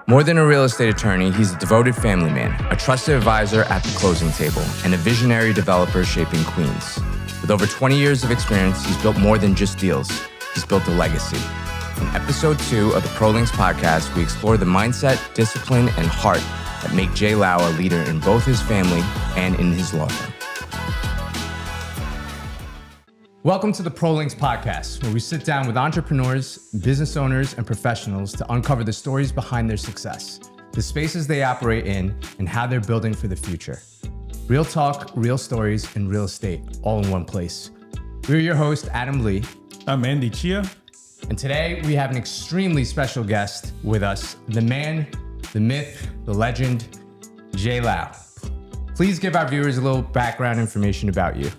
More than a real estate attorney, he's a devoted family man, a trusted advisor at the closing table, and a visionary developer shaping Queens. With over 20 years of experience, he's built more than just deals. He's built a legacy. In episode 2 of the ProLinks podcast, we explore the mindset, discipline, and heart that make Jay Lau a leader in both his family and in his law firm. Welcome to the ProLinks podcast, where we sit down with entrepreneurs, business owners, and professionals to uncover the stories behind their success, the spaces they operate in, and how they're building for the future. Real talk, real stories, and real estate, all in one place. We're your host, Adam Lee. I'm Andy Chia. And today we have an extremely special guest with us, the man, the myth, the legend, Jay Lau. Please give our viewers a little background information about you.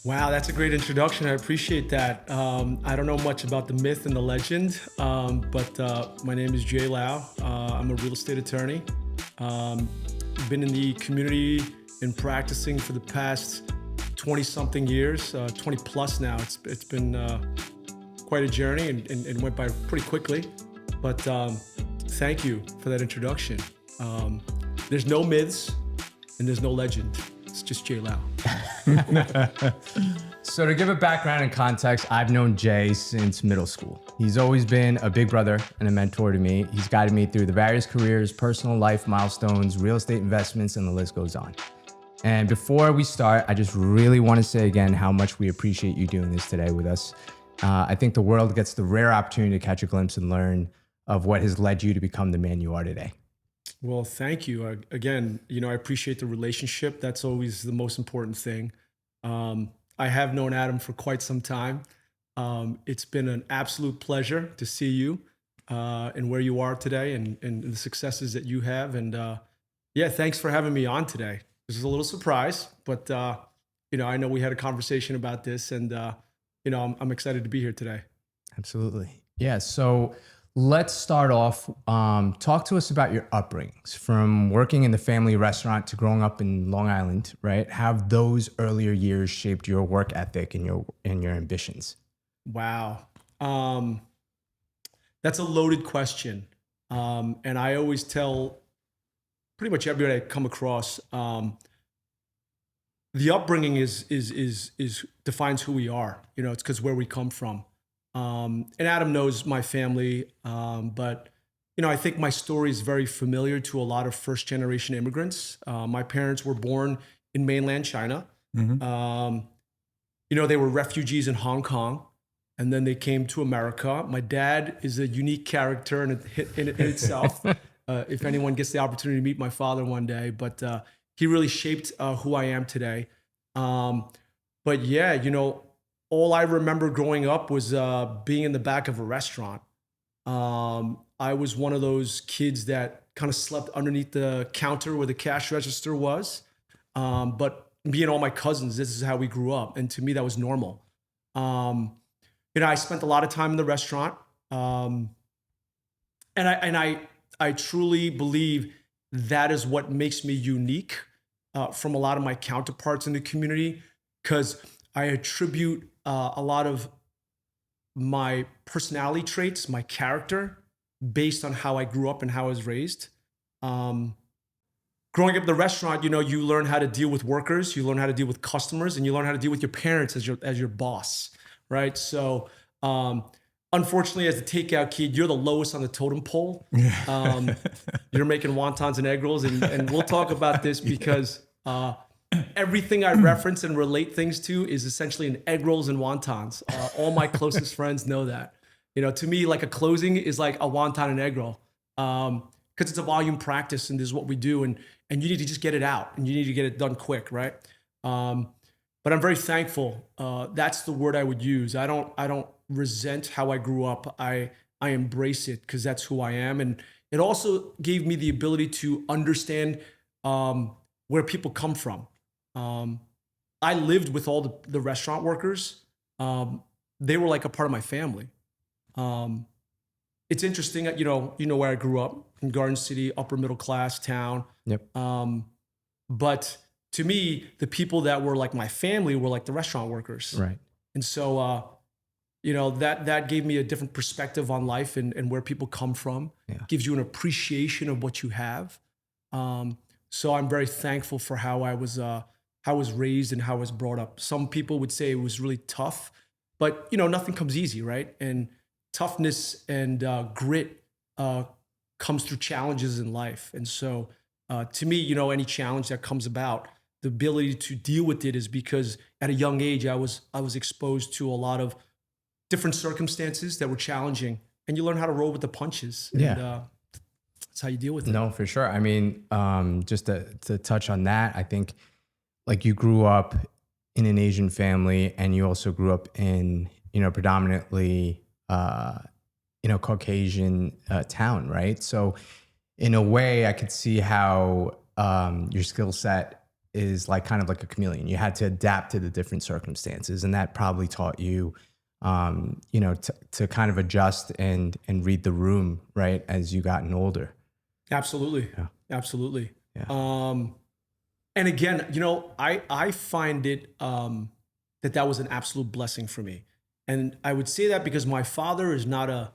Wow, that's a great introduction. I appreciate that. I don't know much about the myth and the legend, but my name is Jay Lau. I'm a real estate attorney. Been in the community and practicing for the past 20-something years, 20 plus now. It's been quite a journey and went by pretty quickly. But thank you for that introduction. There's no myths and there's no legend. It's just Jay Lau. So to give a background and context, I've known Jay since middle school. He's always been a big brother and a mentor to me. He's guided me through the various careers, personal life milestones, real estate investments, and the list goes on. And before we start, I just really want to say again how much we appreciate you doing this today with us. I think the world gets the rare opportunity to catch a glimpse and learn of what has led you to become the man you are today. Well, thank you. Again, I appreciate the relationship. That's always the most important thing. I have known Adam for quite some time. It's been an absolute pleasure to see you and where you are today and the successes that you have. And thanks for having me on today. This is a little surprise, but I know we had a conversation about this and I'm excited to be here today. Absolutely. Yeah. So let's start off. Talk to us about your upbringings, from working in the family restaurant to growing up in Long Island, right? How have those earlier years shaped your work ethic and your ambitions? Wow. That's a loaded question. And I always tell pretty much everybody I come across, the upbringing is defines who we are. It's because where we come from. And Adam knows my family, but I think my story is very familiar to a lot of first generation immigrants. My parents were born in mainland China. Mm-hmm. They were refugees in Hong Kong, and then they came to America. My dad is a unique character in itself. If anyone gets the opportunity to meet my father one day, but he really shaped who I am today. But yeah, all I remember growing up was being in the back of a restaurant. I was one of those kids that kind of slept underneath the counter where the cash register was. But me and all my cousins, this is how we grew up. And to me, that was normal. I spent a lot of time in the restaurant. And I truly believe that is what makes me unique from a lot of my counterparts in the community, because I attribute a lot of my personality traits, my character, based on how I grew up and how I was raised. Growing up in the restaurant, you learn how to deal with workers, you learn how to deal with customers, and you learn how to deal with your parents as your boss, right? So, unfortunately, as the takeout kid, you're the lowest on the totem pole. You're making wontons and egg rolls, and we'll talk about this because everything I reference and relate things to is essentially in egg rolls and wontons. All my closest friends know that. To me, like a closing is like a wonton and egg roll, because it's a volume practice and this is what we do, and you need to just get it out and you need to get it done quick, right? But I'm very thankful. That's the word I would use. I don't resent how I grew up. I embrace it because that's who I am, and it also gave me the ability to understand where people come from. I lived with all the restaurant workers. They were like a part of my family. It's interesting, where I grew up in Garden City, upper middle class town. Yep. But to me, the people that were like my family were like the restaurant workers. Right. And so that gave me a different perspective on life and where people come from. Yeah. Gives you an appreciation of what you have. So I'm very thankful for how I was raised and how I was brought up. Some people would say it was really tough, but nothing comes easy, right? And toughness and grit comes through challenges in life. And so to me, any challenge that comes about, the ability to deal with it is because at a young age, I was exposed to a lot of different circumstances that were challenging, and you learn how to roll with the punches. Yeah. And, that's how you deal with it. No, for sure. I mean, just to touch on that, I think like you grew up in an Asian family and you also grew up in, predominantly, Caucasian town, right? So in a way I could see how your skill set is like kind of like a chameleon. You had to adapt to the different circumstances, and that probably taught you, to kind of adjust and read the room, right, as you gotten older. Absolutely. Yeah. Absolutely. Yeah. And again, I find it that was an absolute blessing for me. And I would say that because my father is not a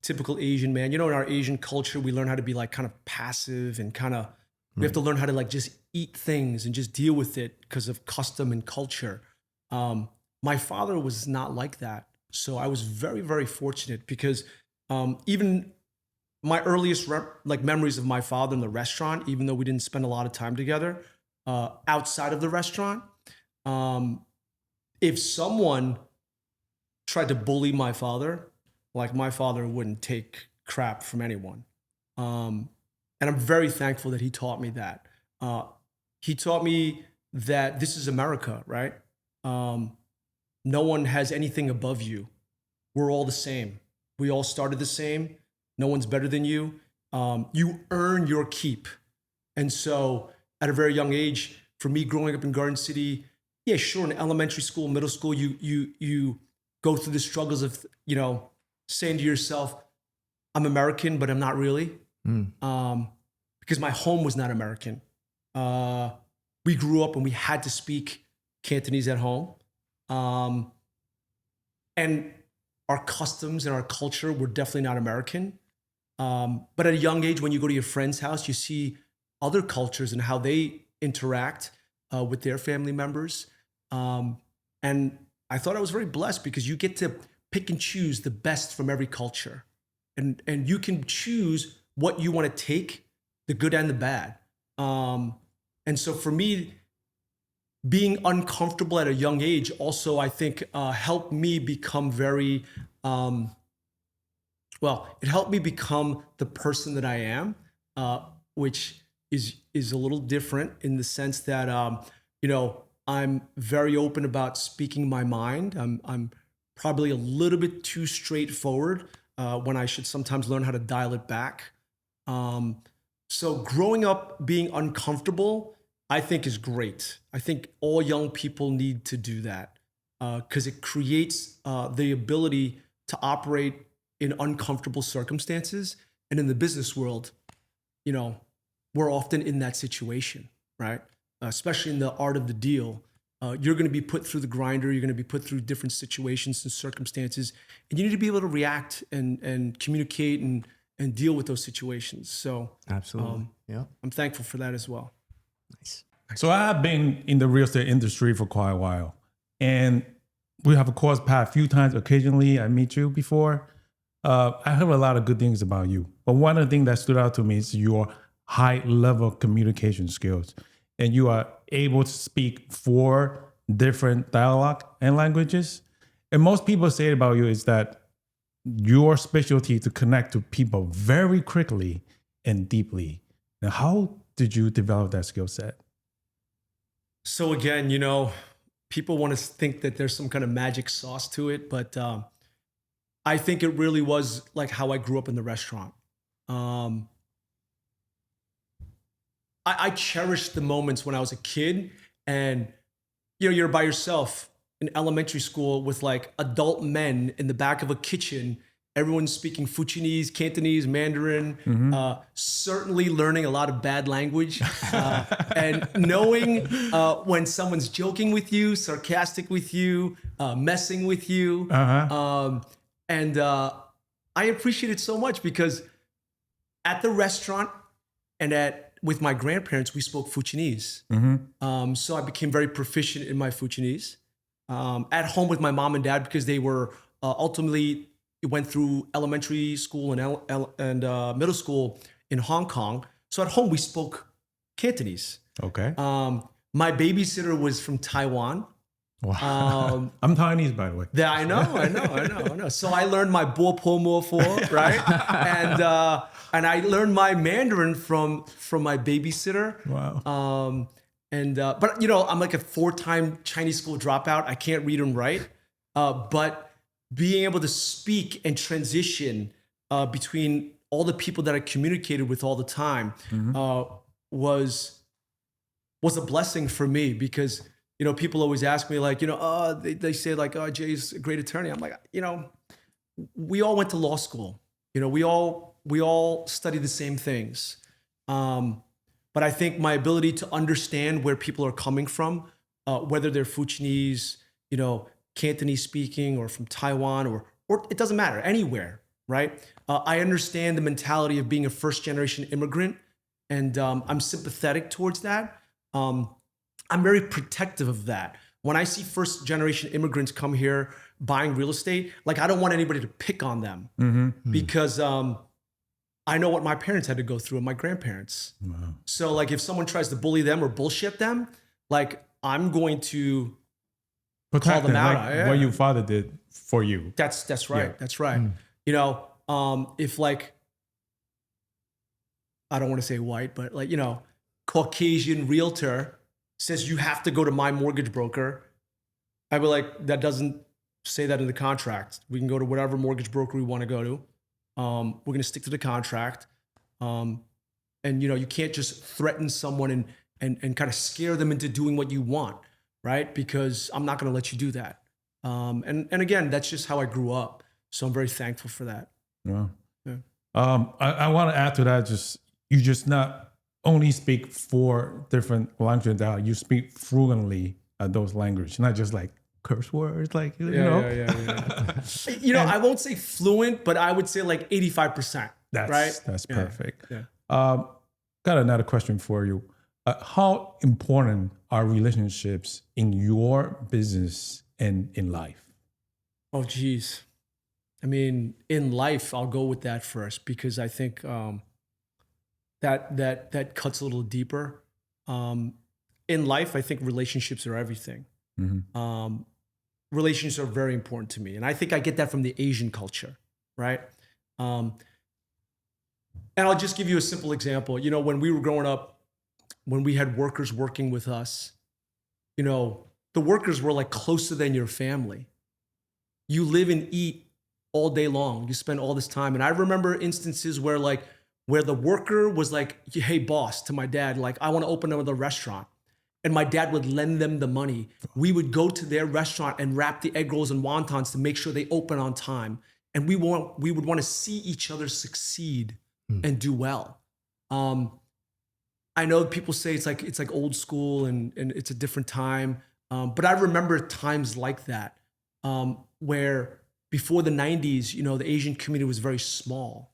typical Asian man. In our Asian culture, we learn how to be like kind of passive and kind of, we have to learn how to like just eat things and just deal with it because of custom and culture. My father was not like that. So I was very, very fortunate because even my earliest memories of my father in the restaurant, even though we didn't spend a lot of time together outside of the restaurant, if someone tried to bully my father, like my father wouldn't take crap from anyone. And I'm very thankful that he taught me that. He taught me that this is America, right? No one has anything above you. We're all the same. We all started the same. No one's better than you. You earn your keep. And so at a very young age, for me growing up in Garden City, yeah, sure, in elementary school, middle school, you go through the struggles of, saying to yourself, I'm American, but I'm not really. Because my home was not American. We grew up and we had to speak Cantonese at home. And our customs and our culture were definitely not American. But at a young age, when you go to your friend's house, you see other cultures and how they interact with their family members. And I thought I was very blessed because you get to pick and choose the best from every culture. And you can choose what you want to take, the good and the bad. And so for me, being uncomfortable at a young age also, I think, helped me become very, it helped me become the person that I am, which is a little different in the sense that, I'm very open about speaking my mind. I'm probably a little bit too straightforward when I should sometimes learn how to dial it back. So growing up being uncomfortable, I think is great. I think all young people need to do that because it creates the ability to operate in uncomfortable circumstances. And in the business world, we're often in that situation, right? Especially in the art of the deal. You're going to be put through the grinder. You're going to be put through different situations and circumstances. And you need to be able to react and communicate and deal with those situations. So Absolutely. I'm thankful for that as well. Nice. So I've been in the real estate industry for quite a while, and we have, of course, passed a few times. Occasionally, I meet you before. I heard a lot of good things about you, but one of the things that stood out to me is your high level communication skills, and you are able to speak 4 different dialect and languages. And most people say about you is that your specialty to connect to people very quickly and deeply. Now, how did you develop that skill set? So again, people want to think that there's some kind of magic sauce to it, but I think it really was like how I grew up in the restaurant. I cherished the moments when I was a kid and, you're by yourself in elementary school with like adult men in the back of a kitchen everyone's speaking Fuchinese, Cantonese, Mandarin, certainly learning a lot of bad language, and knowing when someone's joking with you, sarcastic with you, messing with you. And I appreciate it so much because at the restaurant and with my grandparents, we spoke Fuchinese. So I became very proficient in my Fuchinese. At home with my mom and dad, because they were ultimately went through elementary school and middle school in Hong Kong. So at home we spoke Cantonese. Okay. My babysitter was from Taiwan. Wow. I'm Chinese, by the way. Yeah, I know. So I learned my bo po mo fo, right? And I learned my Mandarin from my babysitter. Wow. But you know, I'm like a 4-time Chinese school dropout. I can't read and write. But being able to speak and transition between all the people that I communicated with all the time was a blessing for me, because you know, people always ask me like, you know, they say like, oh, Jay's a great attorney. I'm like, you know, we all went to law school. You know, we all study the same things. But I think my ability to understand where people are coming from, whether they're Fuchinese, you know, Cantonese speaking, or from Taiwan, or it doesn't matter, anywhere, right? I understand the mentality of being a first-generation immigrant, and I'm sympathetic towards that. I'm very protective of that. When I see first-generation immigrants come here buying real estate, like I don't want anybody to pick on them because I know what my parents had to go through and my grandparents. Wow. So like if someone tries to bully them or bullshit them, like I'm going to call them out. Like what your father did for you. That's right. Yeah. That's right. You know, if like, I don't want to say white, but like, you know, Caucasian realtor says you have to go to my mortgage broker, I'd be like, that doesn't say that in the contract. We can go to whatever mortgage broker we want to go to. We're going to stick to the contract. And you know, you can't just threaten someone and kind of scare them into doing what you want, right? Because I'm not going to let you do that. And again, that's just how I grew up. So I'm very thankful for that. Yeah. I want to add to that, you just not only speak 4 different languages, you speak fluently those languages, not just like curse words, like, you know. You know, I won't say fluent, but I would say like 85%. Right? That's perfect. Yeah. Got another question for you. How important are relationships in your business and in life? Oh, geez. I mean, in life, I'll go with that first, because I think that cuts a little deeper. In life, I think relationships are everything. Relationships are very important to me. And I think I get that from the Asian culture, right? And I'll just give you a simple example. You know, when we were growing up, when we had workers working with us, you know, the workers were like closer than your family. You live and eat all day long. You spend all this time. And I remember instances where the worker was like, hey, boss, to my dad, like, I want to open another restaurant. And my dad would lend them the money. We would go to their restaurant and wrap the egg rolls and wontons to make sure they open on time. And we would want to see each other succeed and do well. I know people say it's like old school and it's a different time. But I remember times like that where before the 90s, you know, the Asian community was very small.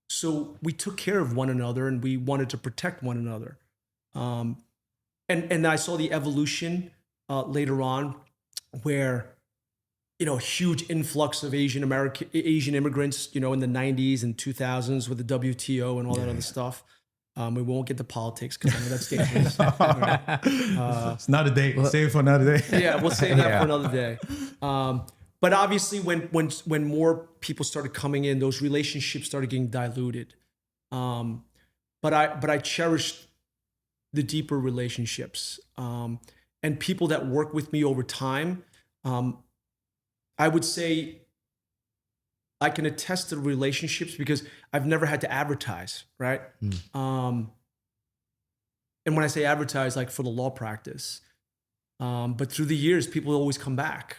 So we took care of one another and we wanted to protect one another. And I saw the evolution later on where, you know, a huge influx of Asian immigrants, you know, in the 90s and 2000s with the WTO and all that other stuff. We won't get to politics because I know that's dangerous. It's not a day. Save it for another day. Yeah, we'll save that for another day. But obviously, when more people started coming in, those relationships started getting diluted. But I cherished the deeper relationships and people that work with me over time. I would say I can attest to relationships because I've never had to advertise, right? And when I say advertise, like for the law practice, but through the years, people always come back.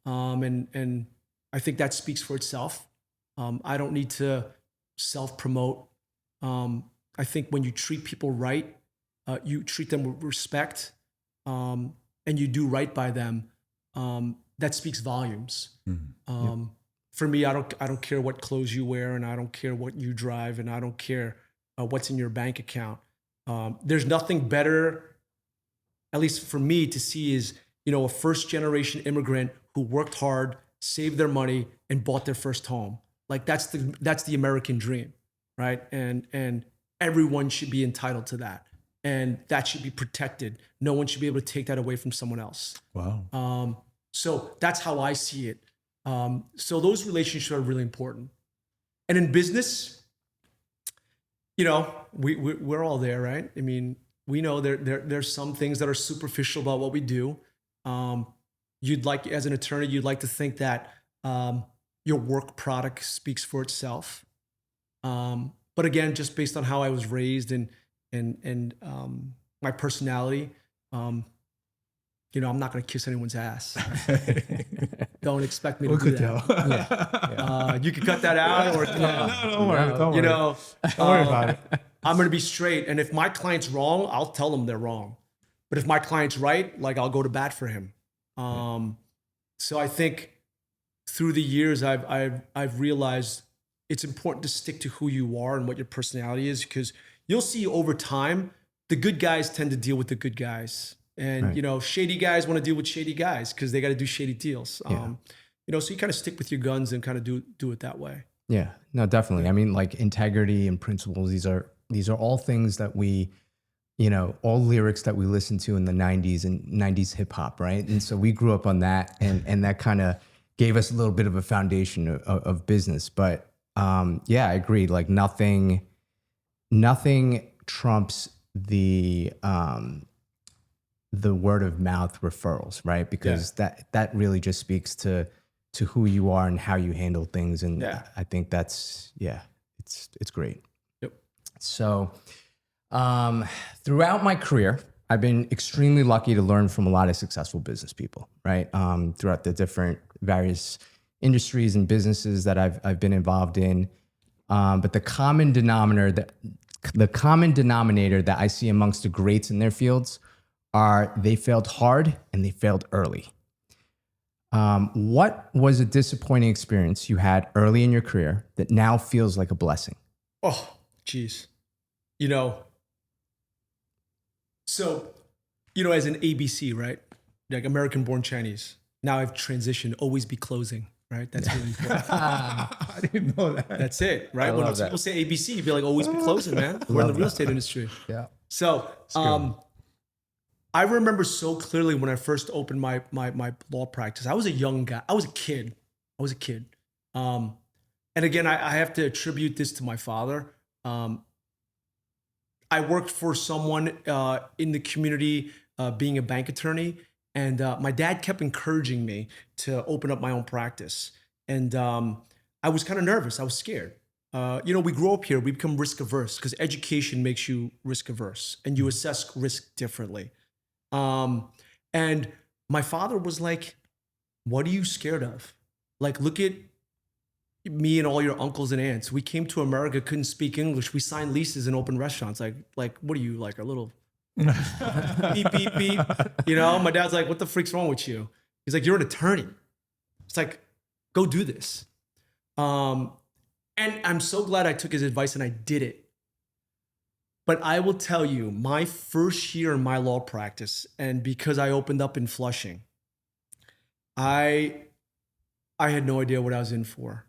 And I think that speaks for itself. I don't need to self-promote. I think when you treat people right, you treat them with respect, and you do right by them, that speaks volumes. For me, I don't care what clothes you wear, and I don't care what you drive, and I don't care what's in your bank account. There's nothing better, at least for me, to see is, a first generation immigrant who worked hard, saved their money, and bought their first home. Like that's the American dream, right? And everyone should be entitled to that, and that should be protected. No one should be able to take that away from someone else. Wow. So that's how I see it. So those relationships are really important. And in business, we're all there, right? I mean, we know there's some things that are superficial about what we do. You'd like, as an attorney, you'd like to think that your work product speaks for itself. But again, just based on how I was raised and my personality, I'm not going to kiss anyone's ass. Don't expect me to do that. You can cut that out, or Don't worry. Don't worry about it. I'm going to be straight, and if my client's wrong, I'll tell them they're wrong. But if my client's right, like, I'll go to bat for him. So I think through the years, I've realized it's important to stick to who you are and what your personality is, because you'll see over time, the good guys tend to deal with the good guys. And, shady guys want to deal with shady guys because they got to do shady deals. So you kind of stick with your guns and kind of do it that way. Yeah, no, definitely. I mean, like, integrity and principles, these are all things that we, all lyrics that we listened to in the 90s and 90s hip hop, right? And so we grew up on that, and that kind of gave us a little bit of a foundation of business. But I agree. Like, nothing trumps the word of mouth referrals, right? Because that really just speaks to who you are and how you handle things. And I think that's, it's great. Yep. So throughout my career, I've been extremely lucky to learn from a lot of successful business people, right? Throughout the different various industries and businesses that I've been involved in. But the common denominator that I see amongst the greats in their fields are they failed hard and they failed early. What was a disappointing experience you had early in your career that now feels like a blessing? Oh, geez. So, as an ABC, right? Like American born Chinese. Now I've transitioned, always be closing, right? That's really important. I didn't know that. That's it, right? When people say ABC, you'd be like, always be closing, man. We're in the real estate industry. Yeah. So, I remember so clearly when I first opened my law practice. I was a young guy. I was a kid. And again, I have to attribute this to my father. I worked for someone in the community, being a bank attorney, and my dad kept encouraging me to open up my own practice. And I was kind of nervous. I was scared. We grow up here. We become risk averse because education makes you risk averse, and you assess risk differently. And my father was like, what are you scared of? Like, look at me and all your uncles and aunts. We came to America, couldn't speak English. We signed leases and opened restaurants. Like, what are you, like a little beep, beep, beep? My dad's like, what the freak's wrong with you? He's like, you're an attorney. It's like, go do this. And I'm so glad I took his advice and I did it. But I will tell you, my first year in my law practice, and because I opened up in Flushing, I had no idea what I was in for.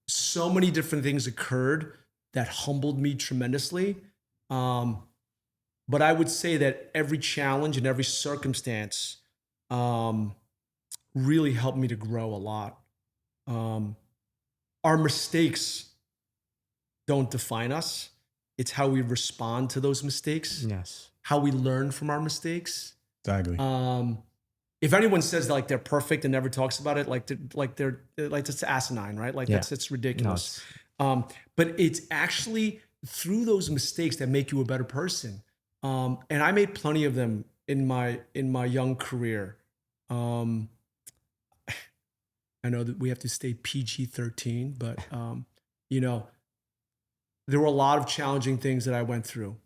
So many different things occurred that humbled me tremendously. But I would say that every challenge and every circumstance really helped me to grow a lot. Our mistakes don't define us. It's how we respond to those mistakes. Yes. How we learn from our mistakes. Exactly. If anyone says like they're perfect and never talks about it, like it's asinine, right? Like it's ridiculous. No, but it's actually through those mistakes that make you a better person. And I made plenty of them in my young career. I know that we have to stay PG-13, but you know, there were a lot of challenging things that I went through.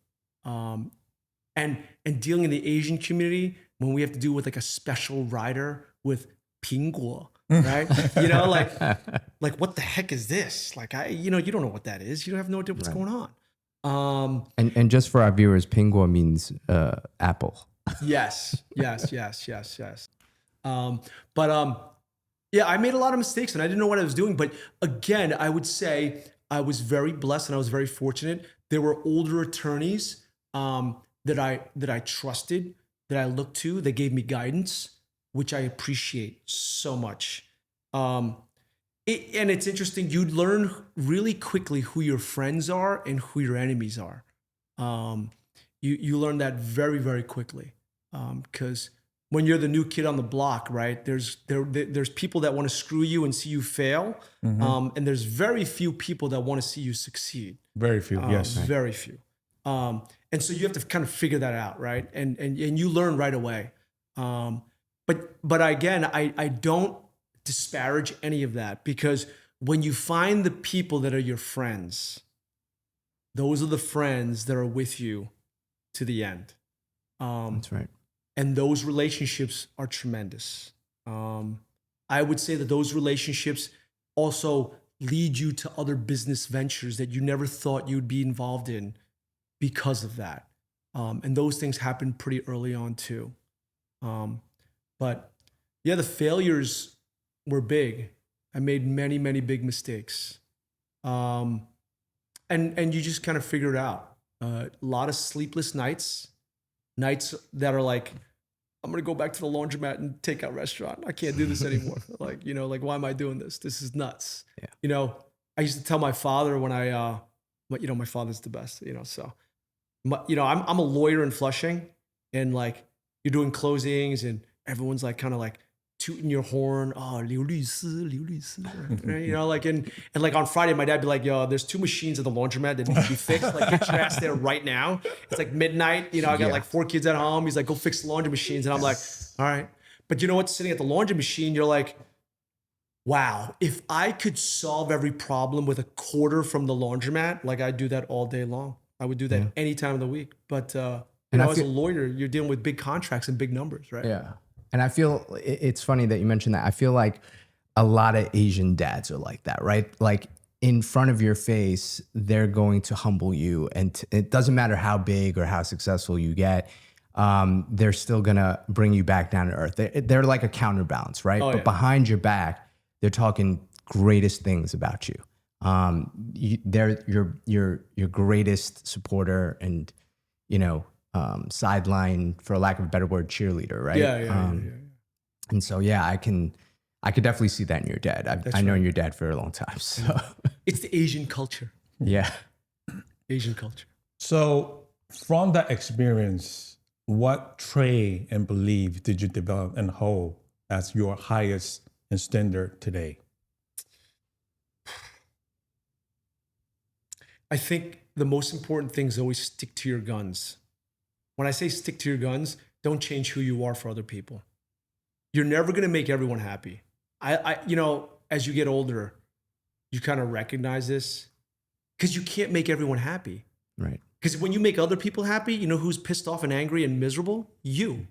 And dealing in the Asian community, when we have to deal with like a special rider with 苹果, right? You know, like what the heck is this? Like you don't know what that is. You have no idea what's going on. And just for our viewers, 苹果 means apple. Yes. Yeah, I made a lot of mistakes and I didn't know what I was doing. But again, I would say I was very blessed and I was very fortunate. There were older attorneys that I trusted, that I looked to, that gave me guidance, which I appreciate so much. And it's interesting, you learn really quickly who your friends are and who your enemies are. You learn that very, very quickly. Because when you're the new kid on the block, right, there's people that want to screw you and see you fail. And there's very few people that want to see you succeed. Very few, yes. Very few. And so you have to kind of figure that out, right? And you learn right away. But again, I don't disparage any of that, because when you find the people that are your friends, those are the friends that are with you to the end. That's right. And those relationships are tremendous. I would say that those relationships also lead you to other business ventures that you never thought you'd be involved in because of that. And those things happen pretty early on too. But yeah, the failures were big. I made many, many big mistakes. And you just kind of figure it out. A lot of sleepless nights that are like, I'm going to go back to the laundromat and takeout restaurant. I can't do this anymore. Like, why am I doing this? This is nuts. Yeah. I used to tell my father when my father's the best, so, I'm a lawyer in Flushing, and like you're doing closings and everyone's like kind of like tooting your horn. Oh, 刘律师, right? And like on Friday, my dad be like, yo, there's 2 machines at the laundromat that need to be fixed. Like, get your ass there right now. It's like midnight. I got like 4 kids at home. He's like, go fix the laundry machines. And I'm like, all right. But you know what? Sitting at the laundry machine, you're like, wow, if I could solve every problem with a quarter from the laundromat, like I do that all day long. I would do that any time of the week. But as a lawyer, you're dealing with big contracts and big numbers, right? Yeah. And I feel it's funny that you mentioned that. I feel like a lot of Asian dads are like that, right? Like in front of your face, they're going to humble you. And it doesn't matter how big or how successful you get. They're still going to bring you back down to earth. They're like a counterbalance, right? But behind your back, they're talking greatest things about you. They're your greatest supporter and, sideline, for lack of a better word, cheerleader, right? Yeah. And so, I could definitely see that in your dad. I've known your dad for a long time. So it's the Asian culture. Yeah. Asian culture. So from that experience, what trait and belief did you develop and hold as your highest and standard today? I think the most important thing is always stick to your guns. When I say stick to your guns, don't change who you are for other people. You're never going to make everyone happy. As you get older, you kind of recognize this, because you can't make everyone happy. Right. Because when you make other people happy, you know who's pissed off and angry and miserable? You.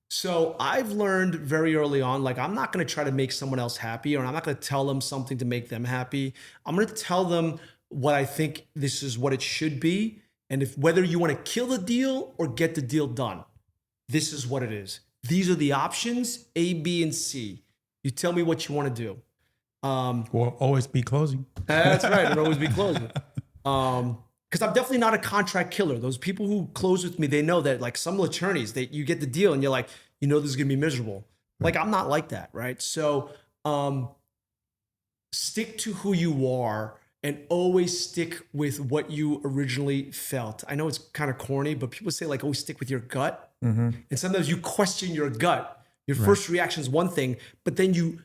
So I've learned very early on, like, I'm not going to try to make someone else happy, or I'm not going to tell them something to make them happy. I'm going to tell them what I think this is what it should be. And whether you want to kill the deal or get the deal done, this is what it is. These are the options, A, B, and C. You tell me what you want to do. Will always be closing. That's right. It'll always be closing. Because I'm definitely not a contract killer. Those people who close with me, they know that, like, some attorneys, you get the deal and you're like, this is going to be miserable. Right. Like, I'm not like that, right? So stick to who you are and always stick with what you originally felt. I know it's kind of corny, but people say, like, always stick with your gut. Mm-hmm. And sometimes you question your gut. Your first reaction is one thing, but then you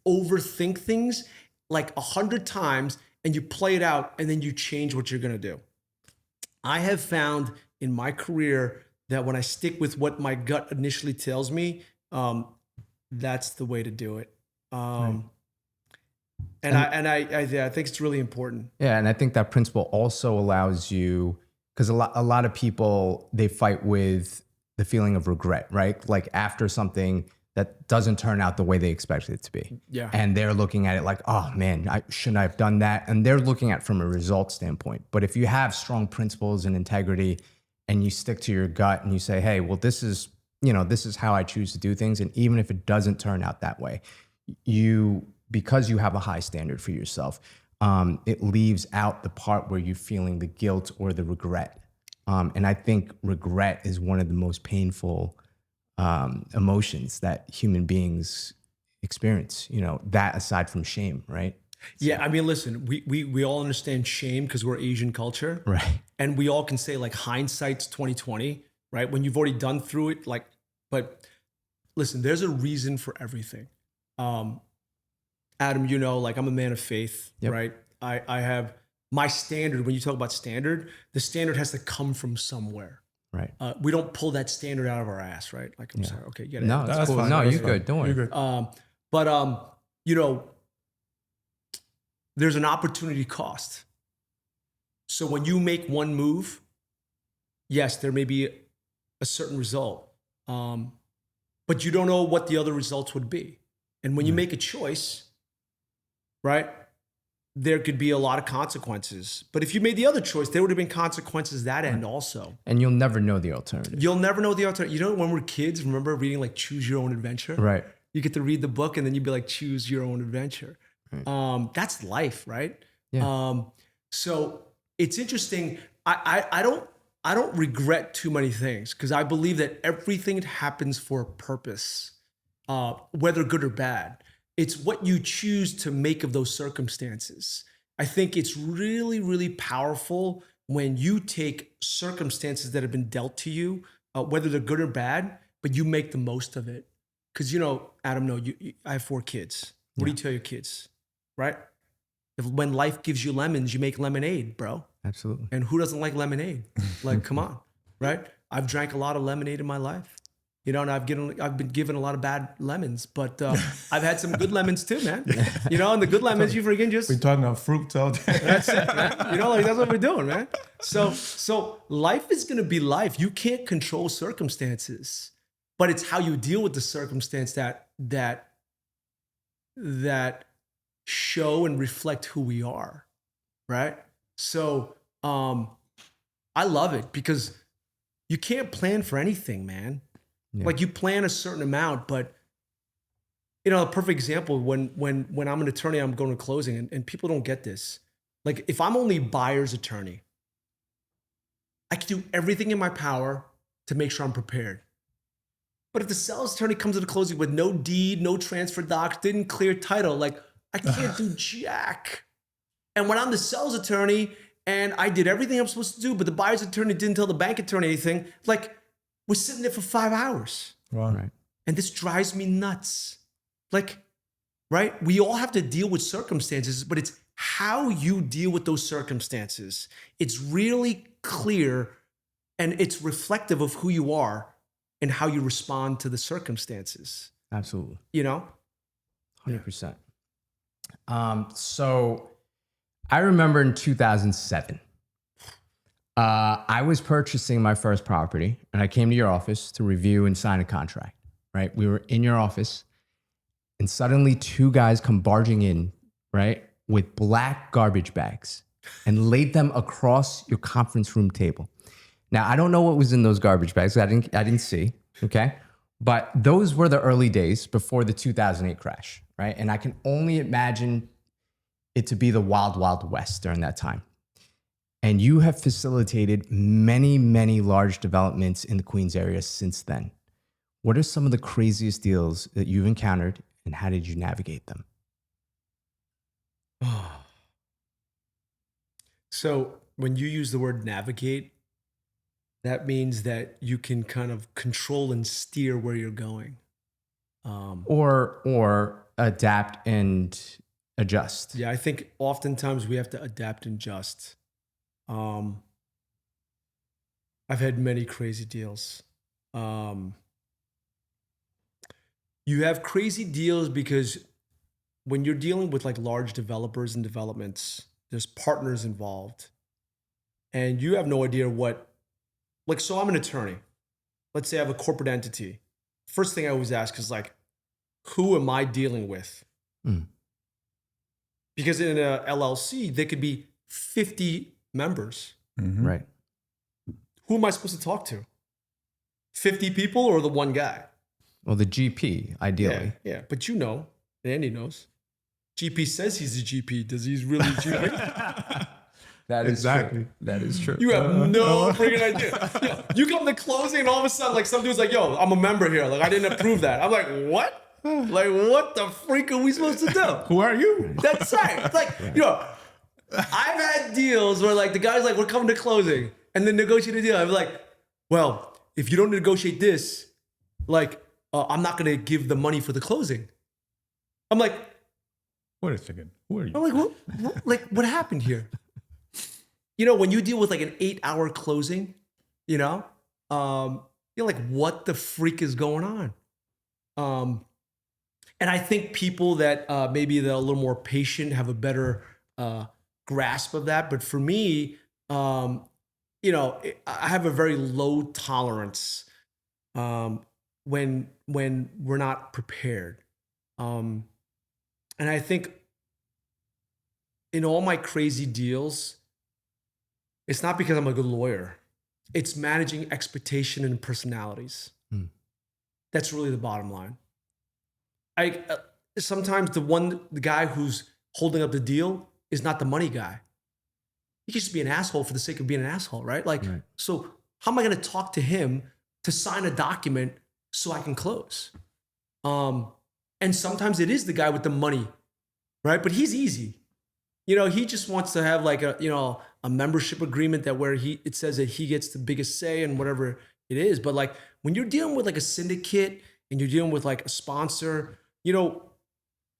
overthink things like 100 times and you play it out, and then you change what you're going to do. I have found in my career that when I stick with what my gut initially tells me, that's the way to do it. And I think it's really important. Yeah, and I think that principle also allows you, because a lot of people, they fight with the feeling of regret, right? Like after something that doesn't turn out the way they expected it to be. Yeah. And they're looking at it like, oh man, shouldn't I have done that? And they're looking at it from a result standpoint. But if you have strong principles and integrity and you stick to your gut and you say, hey, well, this is how I choose to do things. And even if it doesn't turn out that way, because you have a high standard for yourself, it leaves out the part where you're feeling the guilt or the regret. And I think regret is one of the most painful emotions that human beings experience, that aside from shame, right? Yeah, I mean, listen, we all understand shame because we're Asian culture. Right. And we all can say like hindsight's 2020, right? When you've already done through it, but listen, there's a reason for everything. Adam, like I'm a man of faith, Yep. right? I have my standard. When you talk about standard, the standard has to come from somewhere. Right. We don't pull that standard out of our ass, right? Like, I'm sorry. Okay, you gotta No, that's cool. fine. No, That's you're fine. good. Don't worry. You're good. But there's an opportunity cost. So when you make one move, yes, there may be a certain result, but you don't know what the other results would be. And when you make a choice, right, there could be a lot of consequences. But if you made the other choice, there would have been consequences that end also. And you'll never know the alternative. You'll never know the alternative. When we're kids, remember reading like Choose Your Own Adventure? Right. You get to read the book and then you'd be like, choose your own adventure. Right. That's life, right? Yeah. So it's interesting. I don't regret too many things because I believe that everything happens for a purpose, whether good or bad. It's what you choose to make of those circumstances. I think it's really, really powerful when you take circumstances that have been dealt to you, whether they're good or bad, but you make the most of it. Because, Adam, I have 4 kids. What do you tell your kids, right? When life gives you lemons, you make lemonade, bro. Absolutely. And who doesn't like lemonade? Like, come on, right? I've drank a lot of lemonade in my life. And I've been given a lot of bad lemons, but I've had some good lemons too, man. And the good lemons, you freaking just... We're talking about fruits all day. That's it, man. That's what we're doing, man. So life is going to be life. You can't control circumstances, but it's how you deal with the circumstance that show and reflect who we are, right? So I love it because you can't plan for anything, man. Yeah. Like you plan a certain amount, but a perfect example, when I'm an attorney, I'm going to closing and people don't get this. Like if I'm only buyer's attorney, I can do everything in my power to make sure I'm prepared. But if the seller's attorney comes to the closing with no deed, no transfer docs, didn't clear title, like I can't do jack. And when I'm the seller's attorney and I did everything I'm supposed to do, but the buyer's attorney didn't tell the bank attorney anything, like we're sitting there for 5 hours. Right. And this drives me nuts. Like, right? We all have to deal with circumstances, but it's how you deal with those circumstances. It's really clear and it's reflective of who you are and how you respond to the circumstances. Absolutely. 100%. So I remember in 2007, I was purchasing my first property and I came to your office to review and sign a contract, right? We were in your office and suddenly 2 guys come barging in, right? With black garbage bags and laid them across your conference room table. Now, I don't know what was in those garbage bags. I didn't see, okay? But those were the early days before the 2008 crash, right? And I can only imagine it to be the wild, wild west during that time. And you have facilitated many, many large developments in the Queens area since then. What are some of the craziest deals that you've encountered and how did you navigate them? So when you use the word navigate, that means that you can kind of control and steer where you're going. Or adapt and adjust. Yeah, I think oftentimes we have to adapt and adjust. I've had many crazy deals. You have crazy deals because when you're dealing with like large developers and developments, there's partners involved. And you have no idea what, like, so I'm an attorney. Let's say I have a corporate entity. First thing I always ask is like, who am I dealing with? Mm. Because in a LLC, there could be 50 members. Mhm. Right. Who am I supposed to talk to? 50 people or the one guy? Well, the GP, ideally. Yeah. But you know, Andy knows. GP says he's a GP. Does he really GP? That is Exactly. true. That is true. You have no freaking idea. Yo, you come to closing and all of a sudden, like some dude's like, yo, I'm a member here. Like I didn't approve that. I'm like, what? Like, what the freak are we supposed to do? Who are you? That's right. Like, I've had deals where like the guy's like, we're coming to closing and then negotiate a deal. I'm like, well, if you don't negotiate this, like, I'm not going to give the money for the closing. I'm like, Wait a second. Who are you? I'm like, what happened here? When you deal with like an 8-hour closing, you're like, what the freak is going on? And I think people that maybe they're a little more patient have a better grasp of that. But for me, I have a very low tolerance when we're not prepared. And I think in all my crazy deals, it's not because I'm a good lawyer. It's managing expectation and personalities. Hmm. That's really the bottom line. Sometimes the guy who's holding up the deal is not the money guy. He can just be an asshole for the sake of being an asshole, right? Like, Right. So how am I going to talk to him to sign a document so I can close? And sometimes it is the guy with the money, right? But he's easy. He just wants to have like a membership agreement that where it says that he gets the biggest say and whatever it is. But like when you're dealing with like a syndicate and you're dealing with like a sponsor,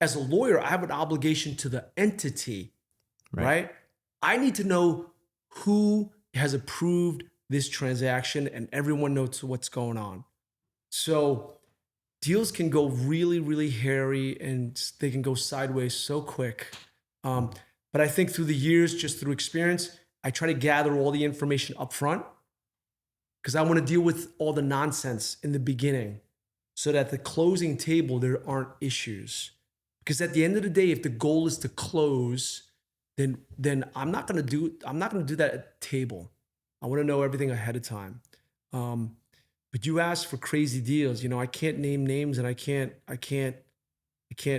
as a lawyer, I have an obligation to the entity, right? I need to know who has approved this transaction and everyone knows what's going on. So deals can go really, really hairy and they can go sideways so quick. But I think through the years, just through experience, I try to gather all the information up front because I want to deal with all the nonsense in the beginning so that at the closing table, there aren't issues. Because at the end of the day, if the goal is to close, then I'm not going to do that at the table. I want to know everything ahead of time. But you asked for crazy deals. I can't name names and I can't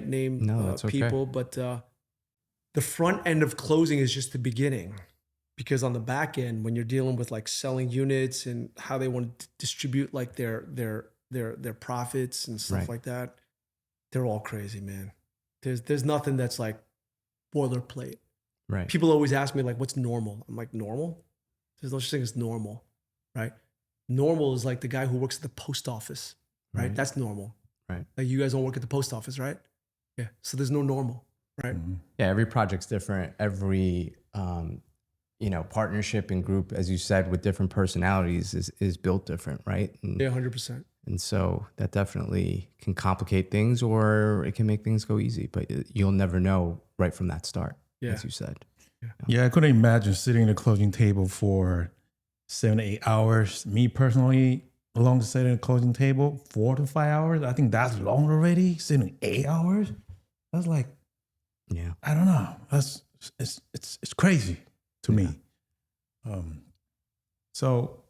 name that's okay. people, but the front end of closing is just the beginning, because on the back end, when you're dealing with like selling units and how they want to distribute like their profits and stuff Right. like that, they're all crazy, man. There's nothing that's like boilerplate. Right. People always ask me like, what's normal? I'm like, normal? There's no such thing as normal, right? Normal is like the guy who works at the post office, right? Right. That's normal. Right. Like you guys don't work at the post office, right? Yeah. So there's no normal, right? Mhm. Yeah, every project's different. Every partnership and group, as you said, with different personalities is built different, right? And, Yeah, 100%. and so that definitely can complicate things, or it can make things go easy. But you'll never know right from that start, Yeah. as you said. Yeah, I couldn't imagine sitting at a closing table for 7 to 8 hours. Me personally, alongside a closing table, 4 to 5 hours. I think that's long already. Sitting 8 hours. That's like, Yeah. I don't know. It's crazy to me. So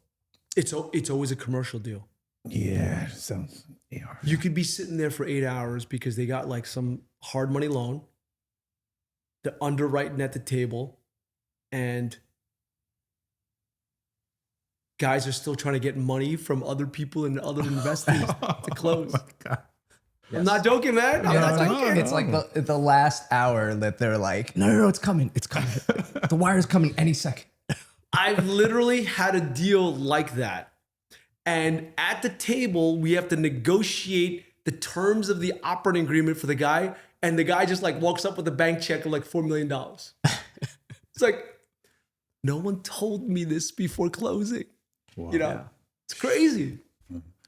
It's always a commercial deal. yeah, it sounds 8 hours. You could be sitting there for 8 hours because they got like some hard money loan. They're underwriting at the table, and guys are still trying to get money from other people and other investors to close. Oh my God. I'm not joking, man. I'm not joking. It's like the last hour that they're like, no, it's coming. It's coming. The wire's coming any second. I've literally had a deal like that. And at the table, we have to negotiate the terms of the operating agreement for the guy. And the guy just like walks up with a bank check of like $4 million. It's like, no one told me this before closing. Wow. It's crazy.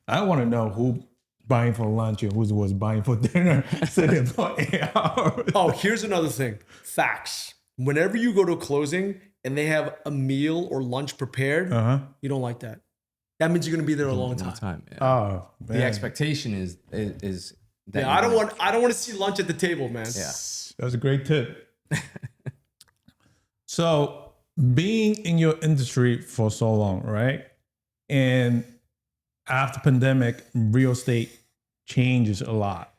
I want to know buying for lunch and who was buying for dinner, sitting for 8 hours. Oh, here's another thing. Facts. Whenever you go to a closing and they have a meal or lunch prepared, you don't like that. That means you're going to be there a long time. Yeah. Oh, man. The expectation is that Yeah, I don't want to see lunch at the table, man. Yeah. That was a great tip. So being in your industry for so long, right? And after pandemic, real estate changes a lot.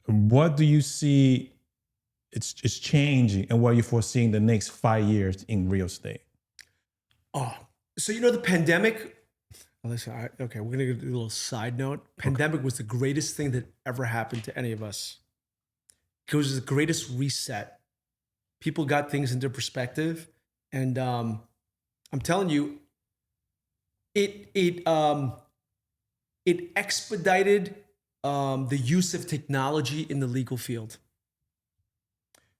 What do you see it's changing and what are you foreseeing the next 5 years in real estate? Oh, so the pandemic. Listen, okay, we're gonna do a little side note. Pandemic was the greatest thing that ever happened to any of us. It was the greatest reset. People got things into perspective, and I'm telling you, it expedited the use of technology in the legal field.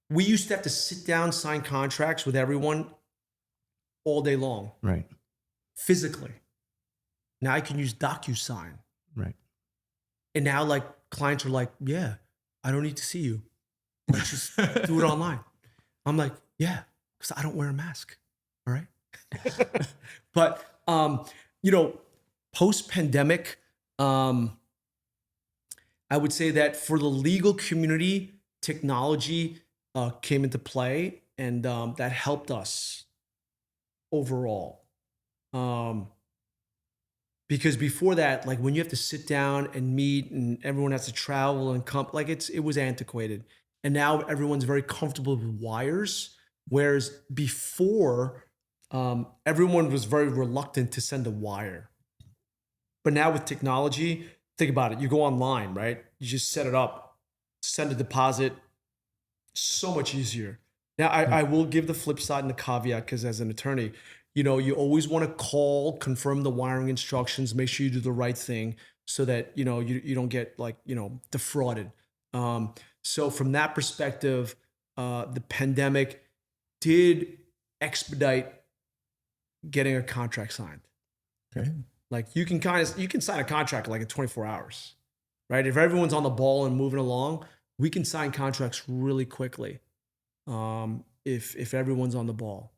We used to have to sit down, sign contracts with everyone all day long, Right. physically. Now I can use DocuSign. Right. And now like clients are like, yeah, I don't need to see you. Let's just do it online. I'm like, yeah, because I don't wear a mask. All right. But, post-pandemic, I would say that for the legal community, technology came into play, and that helped us overall. Because before that, like when you have to sit down and meet and everyone has to travel and come, like it was antiquated. And now everyone's very comfortable with wires. Whereas before, everyone was very reluctant to send a wire. But now with technology, think about it. You go online, right? You just set it up, send a deposit. So much easier. Now, I will give the flip side and the caveat, because as an attorney, you always want to call, confirm the wiring instructions, make sure you do the right thing so that, you don't get defrauded. So from that perspective, the pandemic did expedite getting a contract signed. Okay. Like you can sign a contract like in 24 hours, right? If everyone's on the ball and moving along, we can sign contracts really quickly. If everyone's on the ball.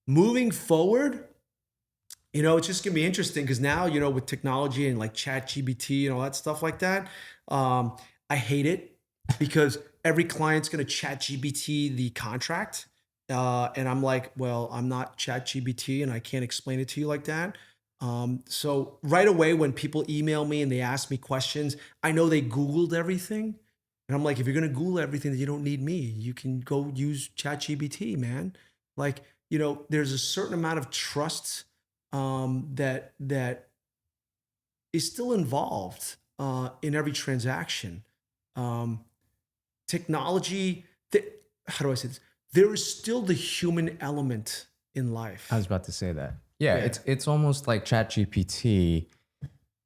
Moving forward, it's just gonna be interesting because now, with technology and like ChatGPT and all that stuff like that, I hate it because every client's gonna ChatGPT the contract. And I'm like, well, I'm not ChatGPT and I can't explain it to you like that. So right away, when people email me and they ask me questions, I know they Googled everything. And I'm like, if you're going to Google everything, then you don't need me. You can go use ChatGPT, man. Like, there's a certain amount of trust that is still involved in every transaction. Technology, how do I say this? There is still the human element in life. I was about to say that. Yeah. It's almost like ChatGPT.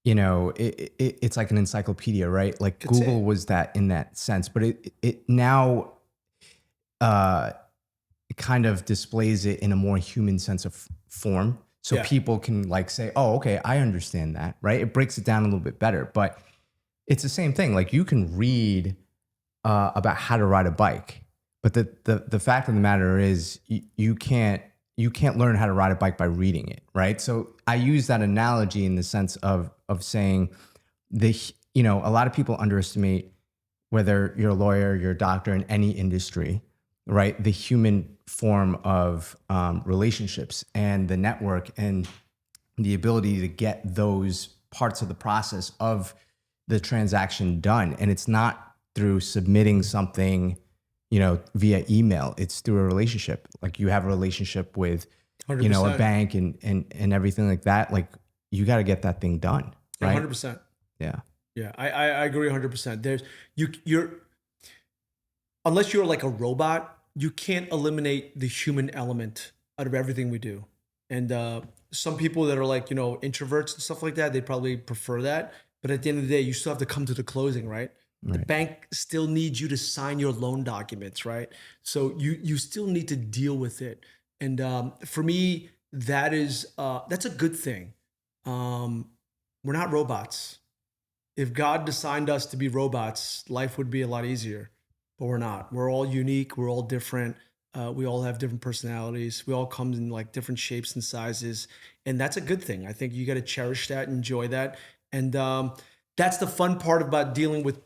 It's like an encyclopedia, right? Like That's Google it. was that in that sense, but it now it kind of displays it in a more human sense of form. So people can like say, oh, okay, I understand that, right? It breaks it down a little bit better, but it's the same thing. Like you can read about how to ride a bike, but the fact of the matter is you can't learn how to ride a bike by reading it, right? So I use that analogy in the sense of saying a lot of people underestimate, whether you're a lawyer, you're a doctor in any industry, right? The human form of relationships and the network and the ability to get those parts of the process of the transaction done. And it's not through submitting something, via email. It's through a relationship. Like you have a relationship with, 100%. a bank and everything like that. Like you got to get that thing done. Right. 100%. Yeah. Yeah. I agree 100%. You're unless you're like a robot, you can't eliminate the human element out of everything we do. And some people that are like, introverts and stuff like that, they probably prefer that. But at the end of the day, you still have to come to the closing, right? The bank still needs you to sign your loan documents, right? So you still need to deal with it. And for me, that's a good thing. we're not robots. If God designed us to be robots, life would be a lot easier, but we're not. We're all unique. We're all different. We all have different personalities. We all come in like different shapes and sizes. And that's a good thing. I think you got to cherish that, enjoy that. And that's the fun part about dealing with,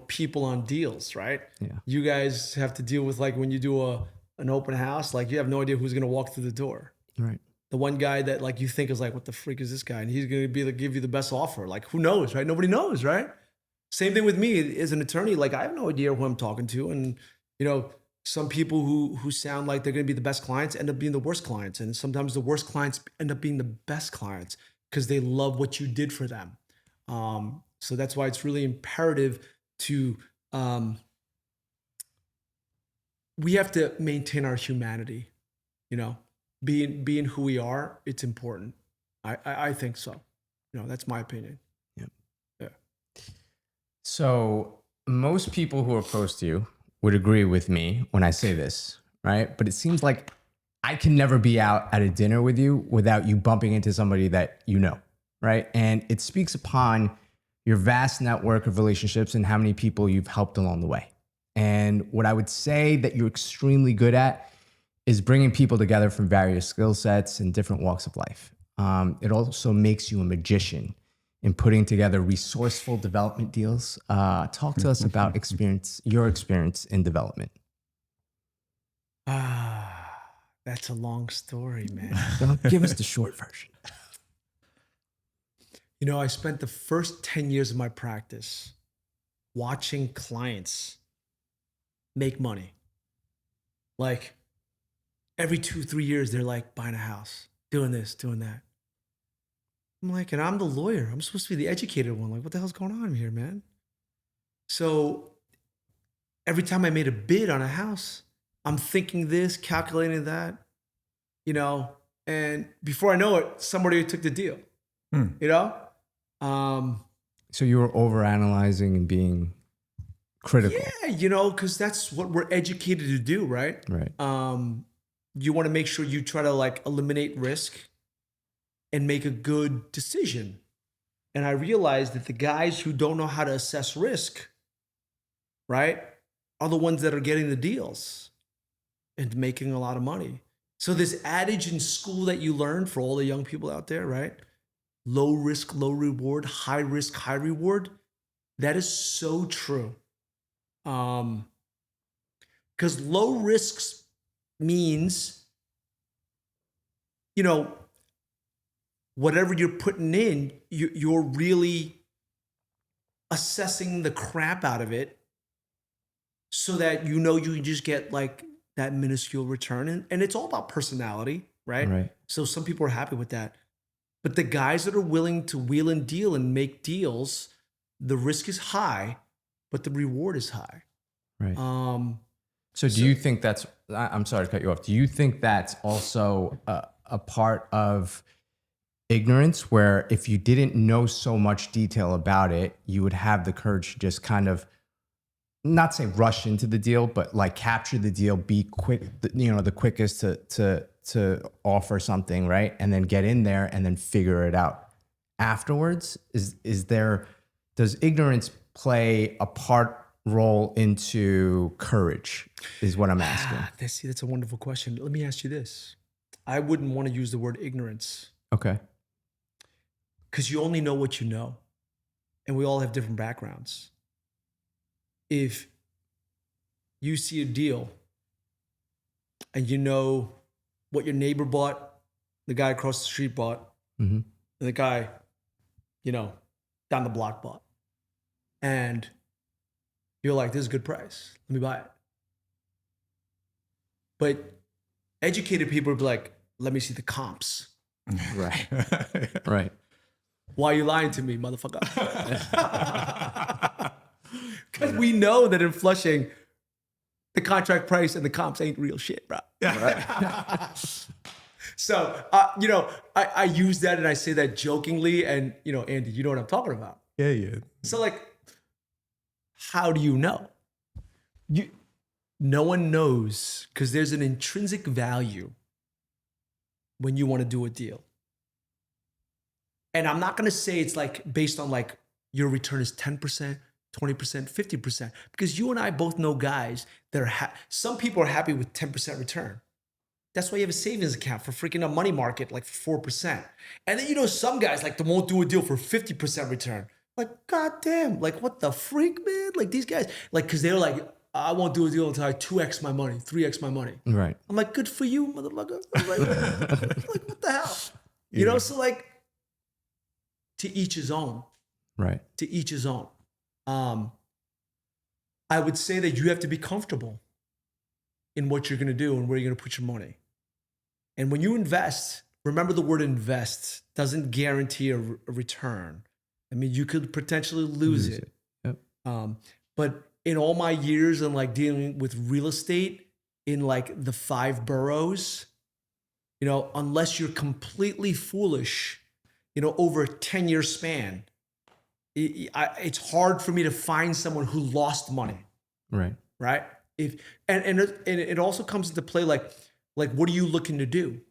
people on deals, right? Yeah. You guys have to deal with like when you do an open house, like you have no idea who's going to walk through the door. Right. The one guy that like you think is like, what the freak is this guy? And he's going to be like, give you the best offer. Like, who knows, right? Nobody knows, right? Same thing with me as an attorney. Like, I have no idea who I'm talking to. And, some people who sound like they're going to be the best clients end up being the worst clients. And sometimes the worst clients end up being the best clients because they love what you did for them. So that's why it's really imperative to, we have to maintain our humanity, being who we are. It's important. I think so. That's my opinion. Yep. Yeah. So most people who are close to you would agree with me when I say this, right? But it seems like I can never be out at a dinner with you without you bumping into somebody that you know, right? And it speaks upon your vast network of relationships and how many people you've helped along the way. And what I would say that you're extremely good at is bringing people together from various skill sets and different walks of life. It also makes you a magician in putting together resourceful development deals. Talk to us about your experience in development. That's a long story, man. Give us the short version. I spent the first 10 years of my practice watching clients make money. Like every 2-3 years, they're like buying a house, doing this, doing that. I'm like, and I'm the lawyer. I'm supposed to be the educated one. Like, what the hell's going on here, man? So every time I made a bid on a house, I'm thinking this, calculating that, and before I know it, somebody took the deal, So you were overanalyzing and being critical. Yeah, because that's what we're educated to do, right? Right. You want to make sure you try to like eliminate risk and make a good decision. And I realized that the guys who don't know how to assess risk, right, are the ones that are getting the deals and making a lot of money. So this adage in school that you learned for all the young people out there, right? Low risk, low reward, high risk, high reward. That is so true. Because low risks means, whatever you're putting in, you're really assessing the crap out of it so that you can just get like that minuscule return. And it's all about personality, right? Right. So some people are happy with that. But the guys that are willing to wheel and deal and make deals, the risk is high, but the reward is high. Right. So do you think that's, I'm sorry to cut you off. Do you think that's also a part of ignorance where if you didn't know so much detail about it, you would have the courage to just kind of not say rush into the deal, but like capture the deal, be quick, the quickest to offer something, right? And then get in there and then figure it out afterwards? Does ignorance play a role into courage is what I'm asking. That's a wonderful question. Let me ask you this. I wouldn't want to use the word ignorance. Okay. Because you only know what you know. And we all have different backgrounds. If you see a deal and you know what your neighbor bought, the guy across the street bought, and the guy, down the block bought, and you're like, this is a good price, let me buy it. But educated people would be like, let me see the comps. Right. Right. Why are you lying to me, motherfucker? Because we know that in Flushing, the contract price and the comps ain't real shit, bro. Right. So, I use that and I say that jokingly. And, Andy, you know what I'm talking about. Yeah. So, like, how do you know? No one knows because there's an intrinsic value when you want to do a deal. And I'm not going to say it's like based on like your return is 10%, 20%, 50%, because you and I both know guys that are, some people are happy with 10% return. That's why you have a savings account for freaking a money market, like 4%. And then, you know, some guys like they won't do a deal for 50% return. Like, goddamn, like what the freak, man? Like these guys, like, cause they're like, I won't do a deal until I 2x my money, 3x my money. Right. I'm like, good for you, motherfucker. I'm like, what the hell? You know, so like, to each his own. Right. To each his own. I would say that you have to be comfortable in what you're going to do and where you're going to put your money. And when you invest, remember the word invest doesn't guarantee a return. I mean, you could potentially lose it. Yep. But in all my years and like dealing with real estate in like the 5 boroughs, you know, unless you're completely foolish, you know, over a 10-year span, it's hard for me to find someone who lost money. Right. Right. And it also comes into play like what are you looking to do?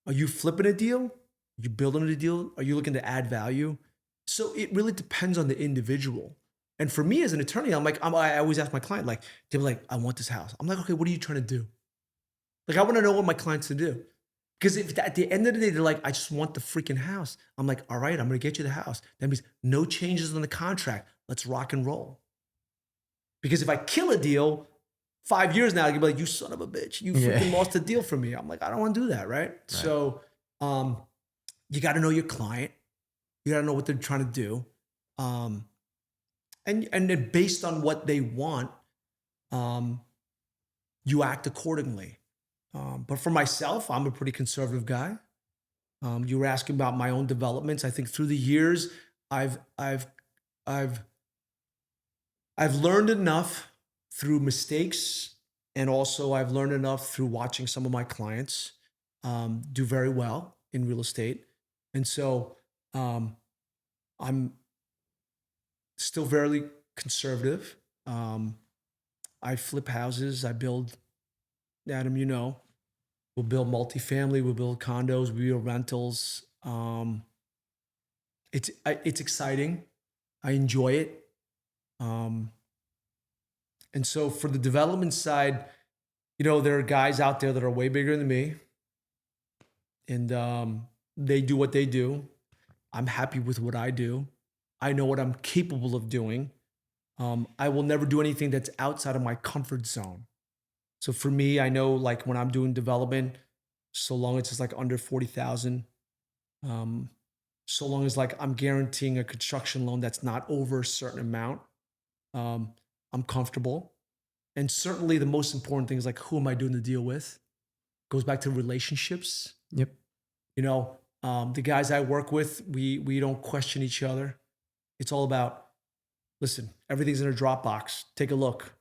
Are you flipping a deal? Are you building a deal? Are you looking to add value? So it really depends on the individual. And for me as an attorney, I always ask my client, like, they're like, I want this house. I'm like, okay, what are you trying to do? Like, I want to know what my clients to do. Because if at the end of the day, they're like, I just want the freaking house. I'm like, all right, I'm going to get you the house. That means no changes on the contract. Let's rock and roll. Because if I kill a deal, 5 years now, you'll be like, you son of a bitch. You freaking lost a deal for me. I'm like, I don't want to do that, right? So you got to know your client. You got to know what they're trying to do. And then based on what they want, you act accordingly. But for myself, I'm a pretty conservative guy. You were asking about my own developments. I think through the years, I've learned enough through mistakes, and also I've learned enough through watching some of my clients do very well in real estate. And so I'm still very conservative. I flip houses. I build, Adam, you know, we'll build multifamily, we'll build condos, we build rentals. It's exciting. I enjoy it. And so for the development side, you know, there are guys out there that are way bigger than me, and they do what they do. I'm happy with what I do. I know what I'm capable of doing. I will never do anything that's outside of my comfort zone. So for me, I know like when I'm doing development, so long as it's like under 40,000, so long as like I'm guaranteeing a construction loan that's not over a certain amount, I'm comfortable. And certainly the most important thing is like, who am I doing the deal with? Goes back to relationships. Yep. You know, the guys I work with, we don't question each other. It's all about, listen, everything's in a Dropbox. Take a look.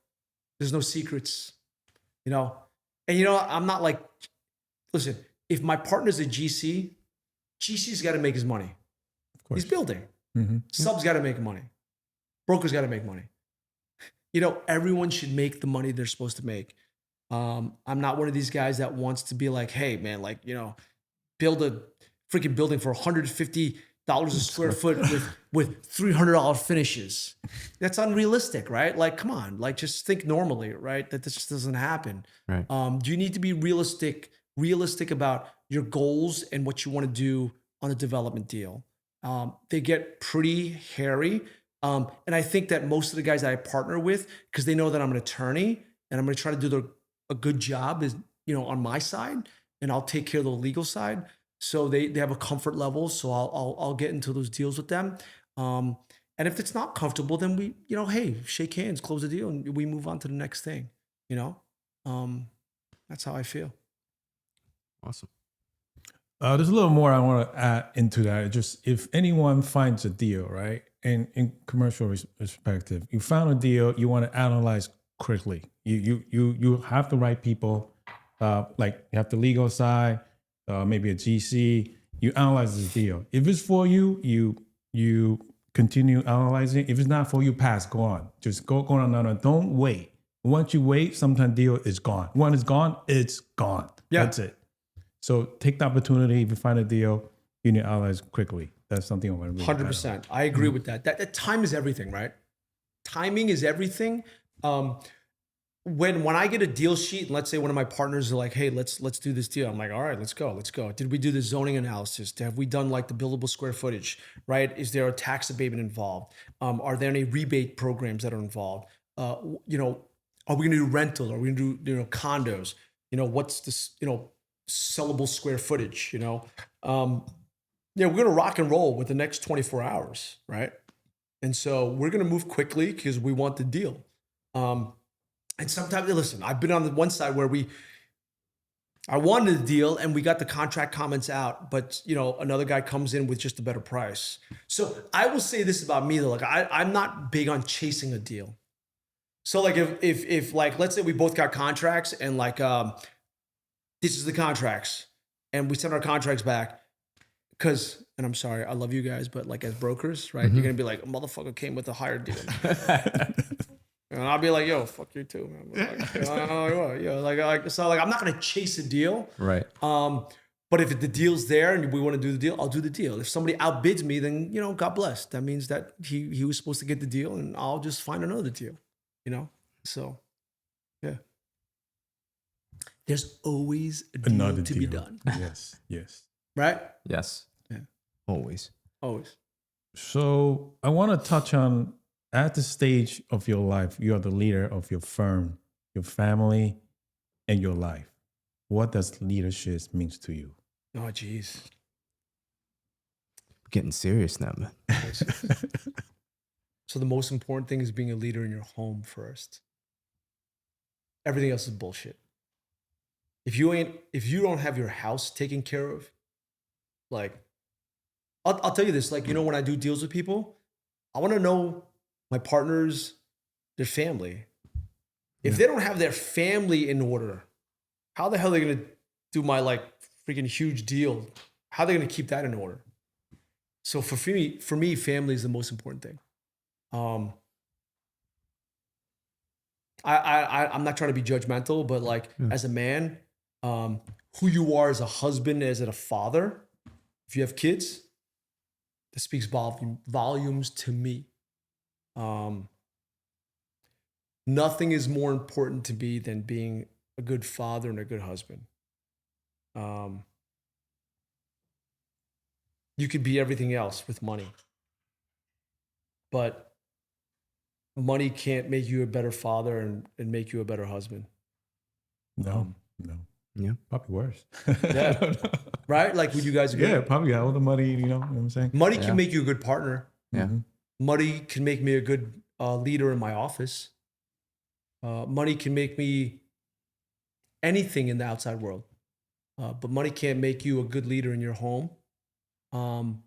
There's no secrets, you know? And you know, I'm not like, listen, if my partner's a GC, GC's got to make his money. Of course. He's building. Mm-hmm. Subs got to make money. Brokers got to make money. You know, everyone should make the money they're supposed to make. I'm not one of these guys that wants to be like, hey, man, like, you know, build a freaking building for $150 a square foot with $300 finishes. That's unrealistic, right? Like, come on, like just think normally, right? That this just doesn't happen. Right. You need to be realistic about your goals and what you want to do on a development deal. They get pretty hairy. And I think that most of the guys that I partner with, because they know that I'm an attorney and I'm going to try to do a good job is, you know, on my side, and I'll take care of the legal side. So they have a comfort level. So I'll get into those deals with them. And if it's not comfortable, then we, you know, hey, shake hands, close the deal, and we move on to the next thing, you know? That's how I feel. Awesome. There's a little more I want to add into that. Just if anyone finds a deal, right? And in commercial perspective, you found a deal, you want to analyze quickly. You have the right people, like you have the legal side, maybe a GC. You analyze this deal. If it's for you, you continue analyzing. If it's not for you, pass. Go on. Just go on. No. Don't wait. Once you wait, sometimes deal is gone. When it's gone, it's gone. Yeah. That's it. So take the opportunity. If you find a deal, you need to analyze quickly. That's something I want to really 100%. I agree with that. That time is everything, right? Timing is everything. When I get a deal sheet, and let's say one of my partners are like, "Hey, let's do this deal," I'm like, "All right, let's go." Did we do the zoning analysis? Have we done like the billable square footage? Right? Is there a tax abatement involved? Are there any rebate programs that are involved? You know, are we going to do rental? Are we going to do condos? You know, what's this? Sellable square footage? Yeah, we're going to rock and roll with the next 24 hours, right? And so we're going to move quickly because we want the deal. And sometimes, listen, I've been on the one side where I wanted the deal and we got the contract comments out, but another guy comes in with just a better price. So I will say this about me though, like I'm not big on chasing a deal. So like if like, let's say we both got contracts and like, this is the contracts and we send our contracts back because, and I'm sorry, I love you guys, but like as brokers, right? You're going to be like, a motherfucker came with a higher deal. And I'll be like, yo, fuck you too, man. So I'm not gonna chase a deal. Right. But if the deal's there and we want to do the deal, I'll do the deal. If somebody outbids me, then God bless. That means that he was supposed to get the deal, and I'll just find another deal. So yeah. There's always a deal another to deal. be done. Yes. Right? Yes. Yeah. Always. So I want to touch on, at the stage of your life, you are the leader of your firm, your family, and your life. What does leadership mean to you? Oh, geez. Getting serious now, man. So the most important thing is being a leader in your home first. Everything else is bullshit. If you don't have your house taken care of, like, I'll tell you this, like, when I do deals with people, I want to know my partners, their family. If they don't have their family in order, how the hell are they going to do my like freaking huge deal? How are they going to keep that in order? So for me, family is the most important thing. I'm not trying to be judgmental, but like as a man, who you are as a husband, as a father, if you have kids, that speaks volumes to me. Nothing is more important to me than being a good father and a good husband. You could be everything else with money, but money can't make you a better father and make you a better husband. No. Yeah. Probably worse. Yeah. Right? Like, would you guys agree? Yeah, probably got all the money, you know what I'm saying? Money can make you a good partner. Yeah. Mm-hmm. Money can make me a good leader in my office. Money can make me anything in the outside world. But money can't make you a good leader in your home. And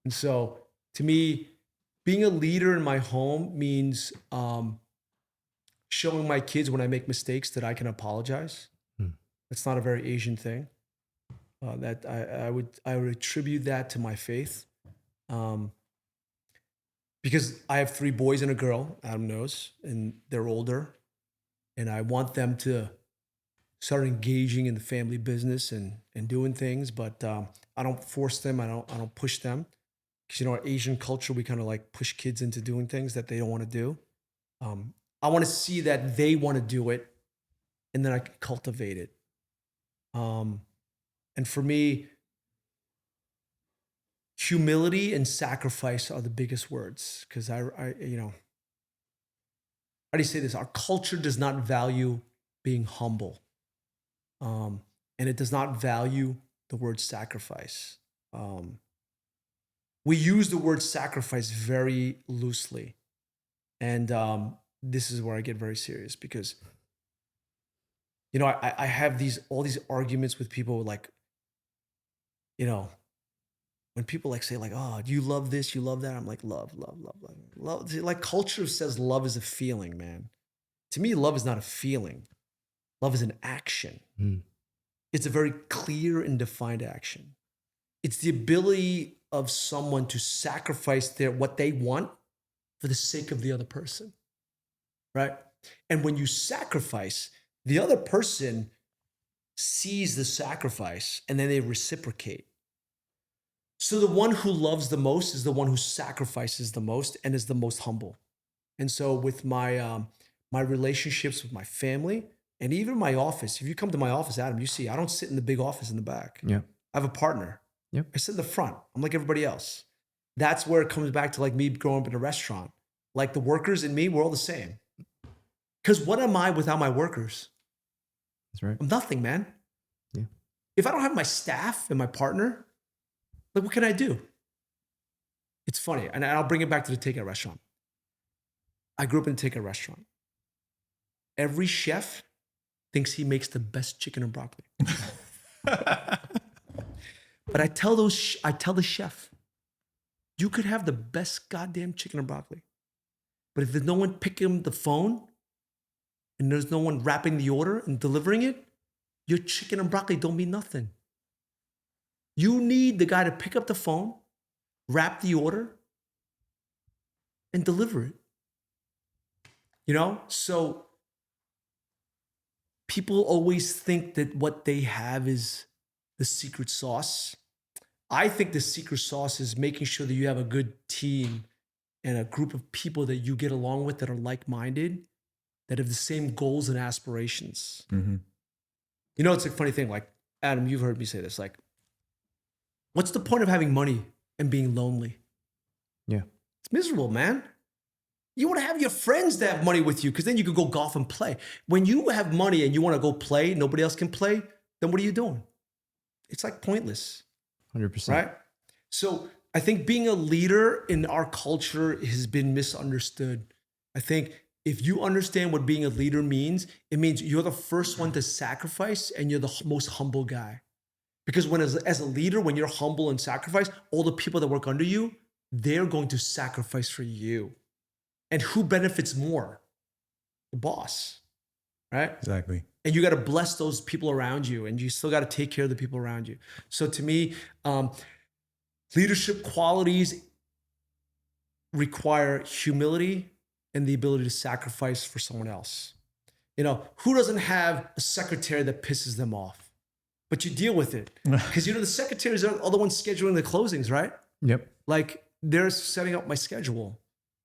so to me, being a leader in my home means showing my kids when I make mistakes that I can apologize. That's not a very Asian thing. That I would attribute that to my faith. Because I have 3 boys and a girl, Adam knows, and they're older. And I want them to start engaging in the family business and doing things, but I don't force them. I don't push them. Because, our Asian culture, we kind of like push kids into doing things that they don't want to do. I want to see that they want to do it, and then I can cultivate it. And for me, humility and sacrifice are the biggest words, because I how do you say this? Our culture does not value being humble, and it does not value the word sacrifice. We use the word sacrifice very loosely, and this is where I get very serious, because I have all these arguments with people, like, when people like say like, oh, do you love this? You love that? I'm like, love. Like, culture says love is a feeling, man. To me, love is not a feeling. Love is an action. It's a very clear and defined action. It's the ability of someone to sacrifice what they want for the sake of the other person, right? And when you sacrifice, the other person sees the sacrifice and then they reciprocate. So the one who loves the most is the one who sacrifices the most and is the most humble. And so with my relationships with my family and even my office, if you come to my office, Adam, you see I don't sit in the big office in the back. Yeah. I have a partner. Yep. I sit in the front. I'm like everybody else. That's where it comes back to like me growing up in a restaurant. Like the workers and me, we're all the same. Because what am I without my workers? That's right. I'm nothing, man. Yeah. If I don't have my staff and my partner, like what can I do? It's funny. And I'll bring it back to the takeout restaurant. I grew up in a takeout restaurant. Every chef thinks he makes the best chicken and broccoli. But I tell the chef, you could have the best goddamn chicken and broccoli. But if there's no one picking the phone and there's no one wrapping the order and delivering it, your chicken and broccoli don't mean nothing. You need the guy to pick up the phone, wrap the order, and deliver it. You know? So people always think that what they have is the secret sauce. I think the secret sauce is making sure that you have a good team and a group of people that you get along with that are like-minded, that have the same goals and aspirations. Mm-hmm. You know, it's a funny thing. Like, Adam, you've heard me say this. Like, what's the point of having money and being lonely? Yeah. It's miserable, man. You want to have your friends that have money with you because then you can go golf and play. When you have money and you want to go play, nobody else can play, then what are you doing? It's like pointless. 100%. Right? So I think being a leader in our culture has been misunderstood. I think if you understand what being a leader means, it means you're the first one to sacrifice and you're the most humble guy. Because when as a leader, when you're humble and sacrifice, all the people that work under you, they're going to sacrifice for you. And who benefits more? The boss, right? Exactly. And you got to bless those people around you, and you still got to take care of the people around you. So to me, leadership qualities require humility and the ability to sacrifice for someone else. You know, who doesn't have a secretary that pisses them off? But you deal with it. Because, you know, the secretaries are the ones scheduling the closings, right? Yep. Like, they're setting up my schedule.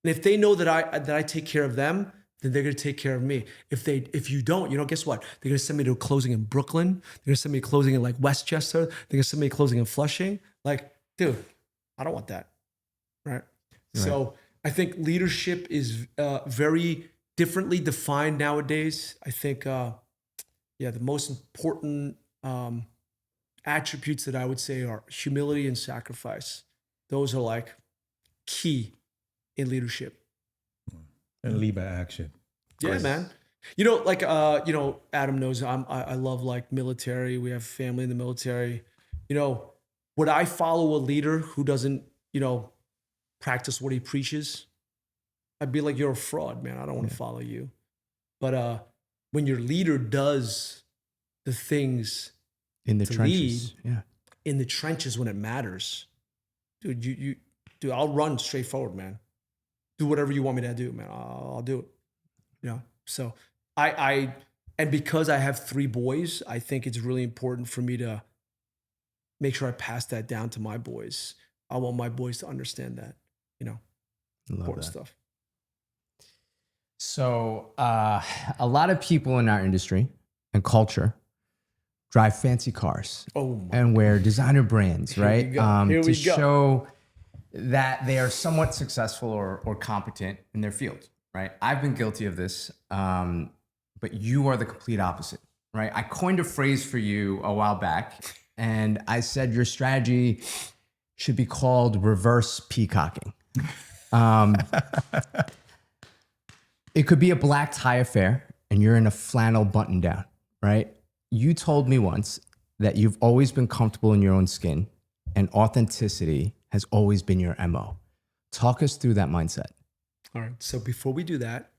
And if they know that I take care of them, then they're going to take care of me. If you don't, you know, guess what? They're going to send me to a closing in Brooklyn. They're going to send me a closing in like Westchester. They're going to send me a closing in Flushing. Like, dude, I don't want that. Right? So I think leadership is very differently defined nowadays. I think, the most important attributes that I would say are humility and sacrifice. Those are like key in leadership. And lead by action. Yeah, man. You know, like, Adam knows I love like military. We have family in the military. You know, would I follow a leader who doesn't, you know, practice what he preaches? I'd be like, you're a fraud, man. I don't want to follow you. But when your leader does the things In the trenches. lead, in the trenches when it matters, dude, I'll run straight forward, man. Do whatever you want me to do, man. I'll do it. You know, so and because I have 3 boys, I think it's really important for me to make sure I pass that down to my boys. I want my boys to understand that, you know, important stuff. So a lot of people in our industry and culture drive fancy cars and wear designer brands, right? Here we go. Show that they are somewhat successful or competent in their field, right? I've been guilty of this, but you are the complete opposite, right? I coined a phrase for you a while back, and I said your strategy should be called reverse peacocking. It could be a black tie affair, and you're in a flannel button down, right? You told me once that you've always been comfortable in your own skin, and authenticity has always been your MO. Talk us through that mindset. All right. So before we do that,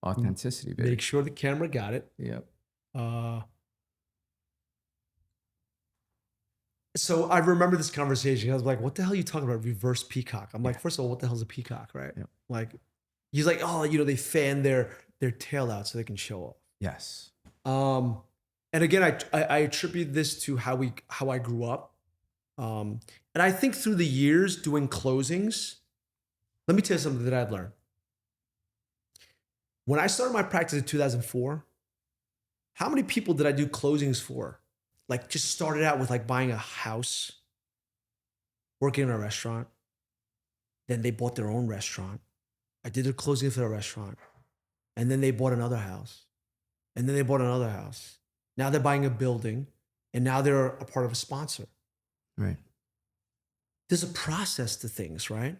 authenticity, baby. make sure the camera got it. Yep. So I remember this conversation. I was like, what the hell are you talking about? Reverse peacock. I'm like, first of all, what the hell is a peacock, right? Yep. Like, he's like, oh, you know, they fan their tail out so they can show off. Yes. And again, I attribute this to how I grew up. And I think through the years doing closings, let me tell you something that I've learned. When I started my practice in 2004, how many people did I do closings for? Like just started out with like buying a house, working in a restaurant. Then they bought their own restaurant. I did a closing for the restaurant. And then they bought another house. And then they bought another house. Now they're buying a building. And now they're a part of a sponsor. Right. There's a process to things, right?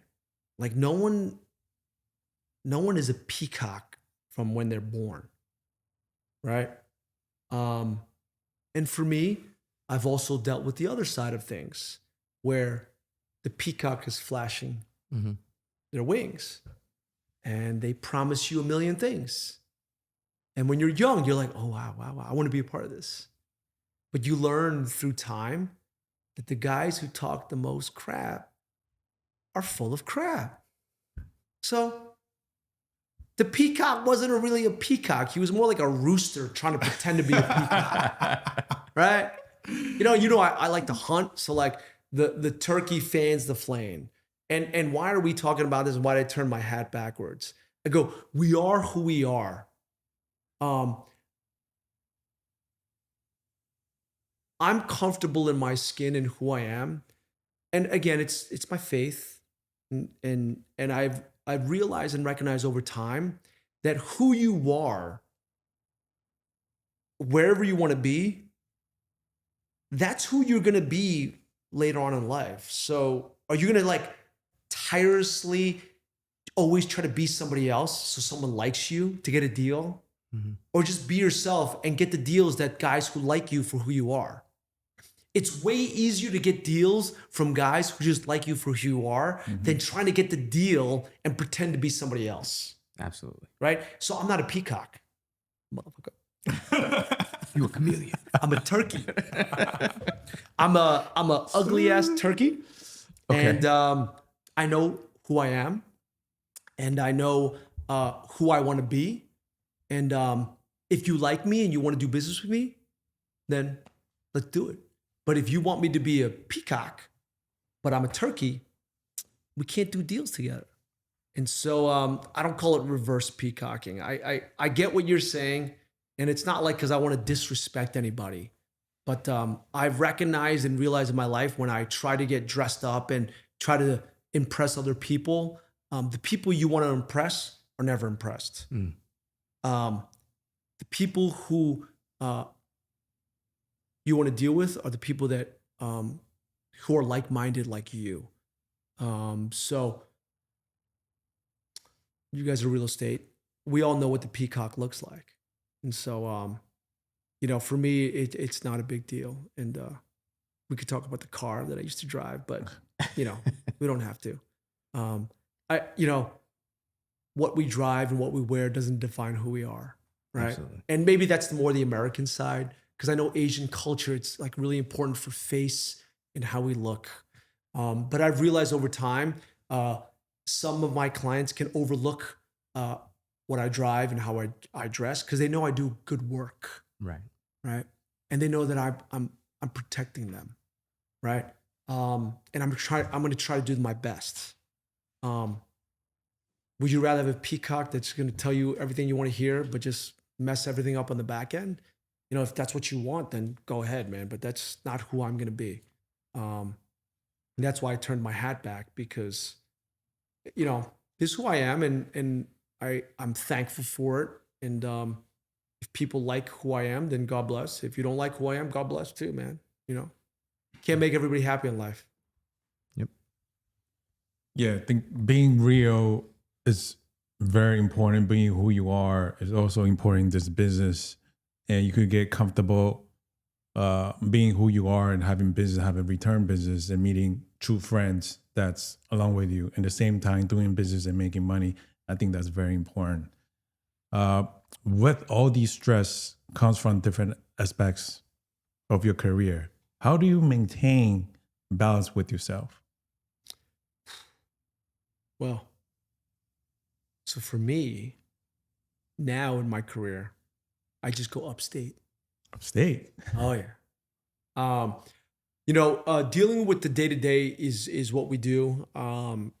Like no one is a peacock from when they're born, right? And for me, I've also dealt with the other side of things where the peacock is flashing their wings and they promise you a million things. And when you're young, you're like, oh, wow, I want to be a part of this. But you learn through time that the guys who talk the most crap are full of crap. So the peacock wasn't really a peacock. He was more like a rooster trying to pretend to be a peacock, right? You know, I like to hunt. So like the turkey fans the flame. And why are we talking about this? And why did I turn my hat backwards? I go, we are who we are. I'm comfortable in my skin and who I am. And again, it's my faith. And I've realized and recognized over time that who you are, wherever you want to be, that's who you're going to be later on in life. So are you going to like tirelessly always try to be somebody else so someone likes you to get a deal? Or just be yourself and get the deals that guys who like you for who you are? It's way easier to get deals from guys who just like you for who you are than trying to get the deal and pretend to be somebody else. Absolutely. Right? So I'm not a peacock, motherfucker. You a chameleon. I'm a turkey. I'm a ugly ass turkey. Okay. And I know who I am. And I know who I want to be. And if you like me and you want to do business with me, then let's do it. But if you want me to be a peacock, but I'm a turkey, we can't do deals together. And so I don't call it reverse peacocking. I get what you're saying. And it's not like because I want to disrespect anybody. But I've recognized and realized in my life when I try to get dressed up and try to impress other people, the people you want to impress are never impressed. The people who you want to deal with are the people that who are like-minded like you. So you guys are real estate. We all know what the peacock looks like. And so, you know, for me, it's not a big deal. And we could talk about the car that I used to drive, but, you know, we don't have to. You know, what we drive and what we wear doesn't define who we are, right? Absolutely. And maybe that's more the American side, because I know Asian culture, it's like really important for face and how we look. But I've realized over time, some of my clients can overlook what I drive and how I dress because they know I do good work, Right. right? And they know that I'm protecting them, right? And I'm going to try to do my best. Would you rather have a peacock that's going to tell you everything you want to hear, but just mess everything up on the back end? You know, if that's what you want, then go ahead, man. But that's not who I'm going to be. And that's why I turned my hat back because, you know, this is who I am, and I'm thankful for it. And if people like who I am, then God bless. If you don't like who I am, God bless too, man. You know, can't make everybody happy in life. Yep. Yeah, I think being real is very important. Being who you are is also important in this business. And you could get comfortable being who you are and having business, having return business and meeting true friends that's along with you. At the same time, doing business and making money. I think that's very important. With all these stress comes from different aspects of your career. How do you maintain balance with yourself? Well, so for me, now in my career, I just go upstate. Upstate. Oh yeah. Dealing with the day to day is what we do. And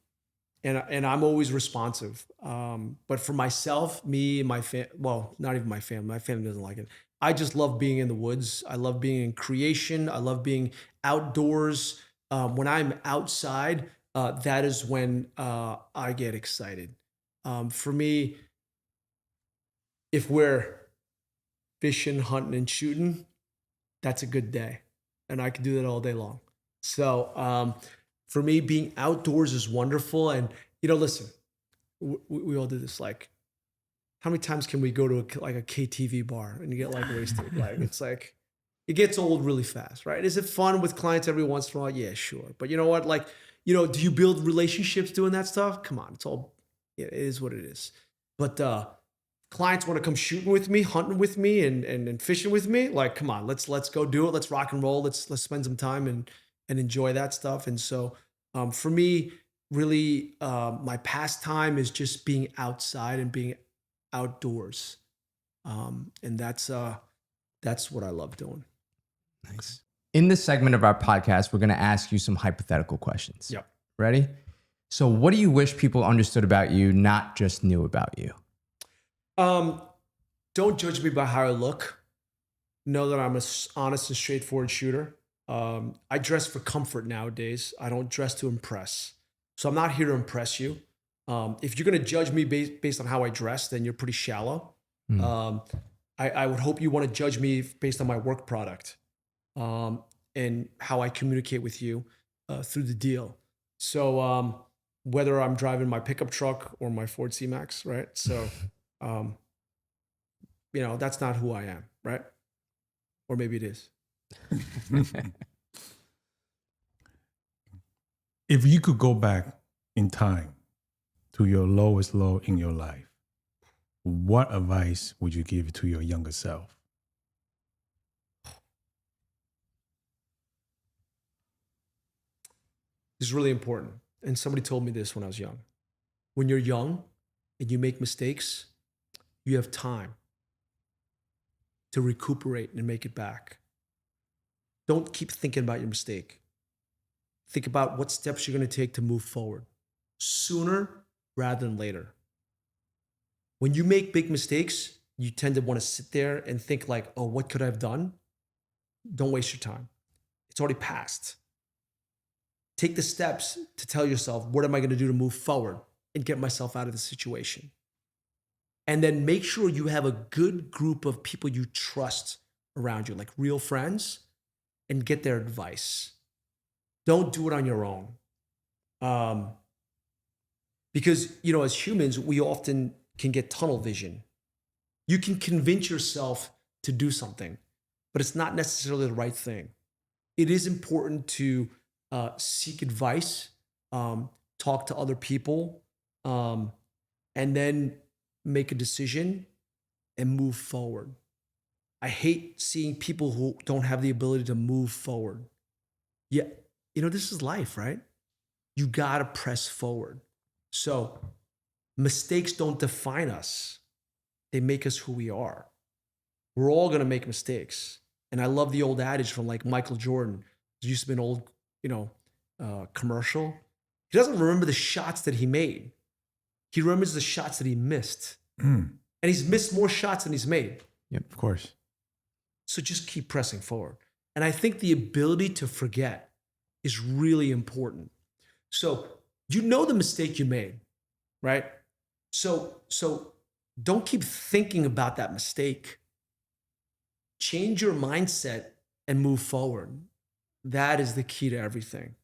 I'm always responsive. But for myself, me and my well, not even my family. My family doesn't like it. I just love being in the woods. I love being in creation. I love being outdoors. When I'm outside, that is when I get excited. For me, if we're fishing, hunting, and shooting, that's a good day, and I can do that all day long. So for me, being outdoors is wonderful. And listen, we all do this. Like, how many times can we go to a KTV bar and get like wasted? Like, it's like it gets old really fast, right? Is it fun with clients every once in a while? Yeah, sure. But you know what? Like, do you build relationships doing that stuff? Come on, it is what it is. But clients want to come shooting with me, hunting with me, and fishing with me. Like, come on, let's go do it. Let's rock and roll. Let's spend some time and enjoy that stuff. And so, for me, really, my pastime is just being outside and being outdoors, and that's what I love doing. Nice. In this segment of our podcast, we're going to ask you some hypothetical questions. Yep. Ready? So, what do you wish people understood about you, not just knew about you? Don't judge me by how I look. Know that I'm an honest and straightforward shooter. I dress for comfort nowadays. I don't dress to impress. So I'm not here to impress you. If you're going to judge me based on how I dress, then you're pretty shallow. I would hope you want to judge me based on my work product, and how I communicate with you through the deal. So whether I'm driving my pickup truck or my Ford C-Max, right? So, that's not who I am, right? Or maybe it is. If you could go back in time to your lowest low in your life, what advice would you give to your younger self? This is really important. And somebody told me this when I was young. When you're young and you make mistakes, you have time to recuperate and make it back. Don't keep thinking about your mistake. Think about what steps you're going to take to move forward sooner rather than later. When you make big mistakes, you tend to want to sit there and think like, oh, what could I have done? Don't waste your time. It's already passed. Take the steps to tell yourself, what am I going to do to move forward and get myself out of the situation? And then make sure you have a good group of people you trust around you, like real friends, and get their advice. Don't do it on your own. Because, as humans, we often can get tunnel vision. You can convince yourself to do something, but it's not necessarily the right thing. It is important to seek advice, talk to other people, and then make a decision and move forward. I hate seeing people who don't have the ability to move forward. Yeah, this is life, right? You gotta press forward. So mistakes don't define us. They make us who we are. We're all gonna make mistakes. And I love the old adage from like Michael Jordan. There used to be an old, commercial. He doesn't remember the shots that he made. He remembers the shots that he missed. And he's missed more shots than he's made. Yep, of course. So just keep pressing forward. And I think the ability to forget is really important. So the mistake you made, right? So don't keep thinking about that mistake. Change your mindset and move forward. That is the key to everything.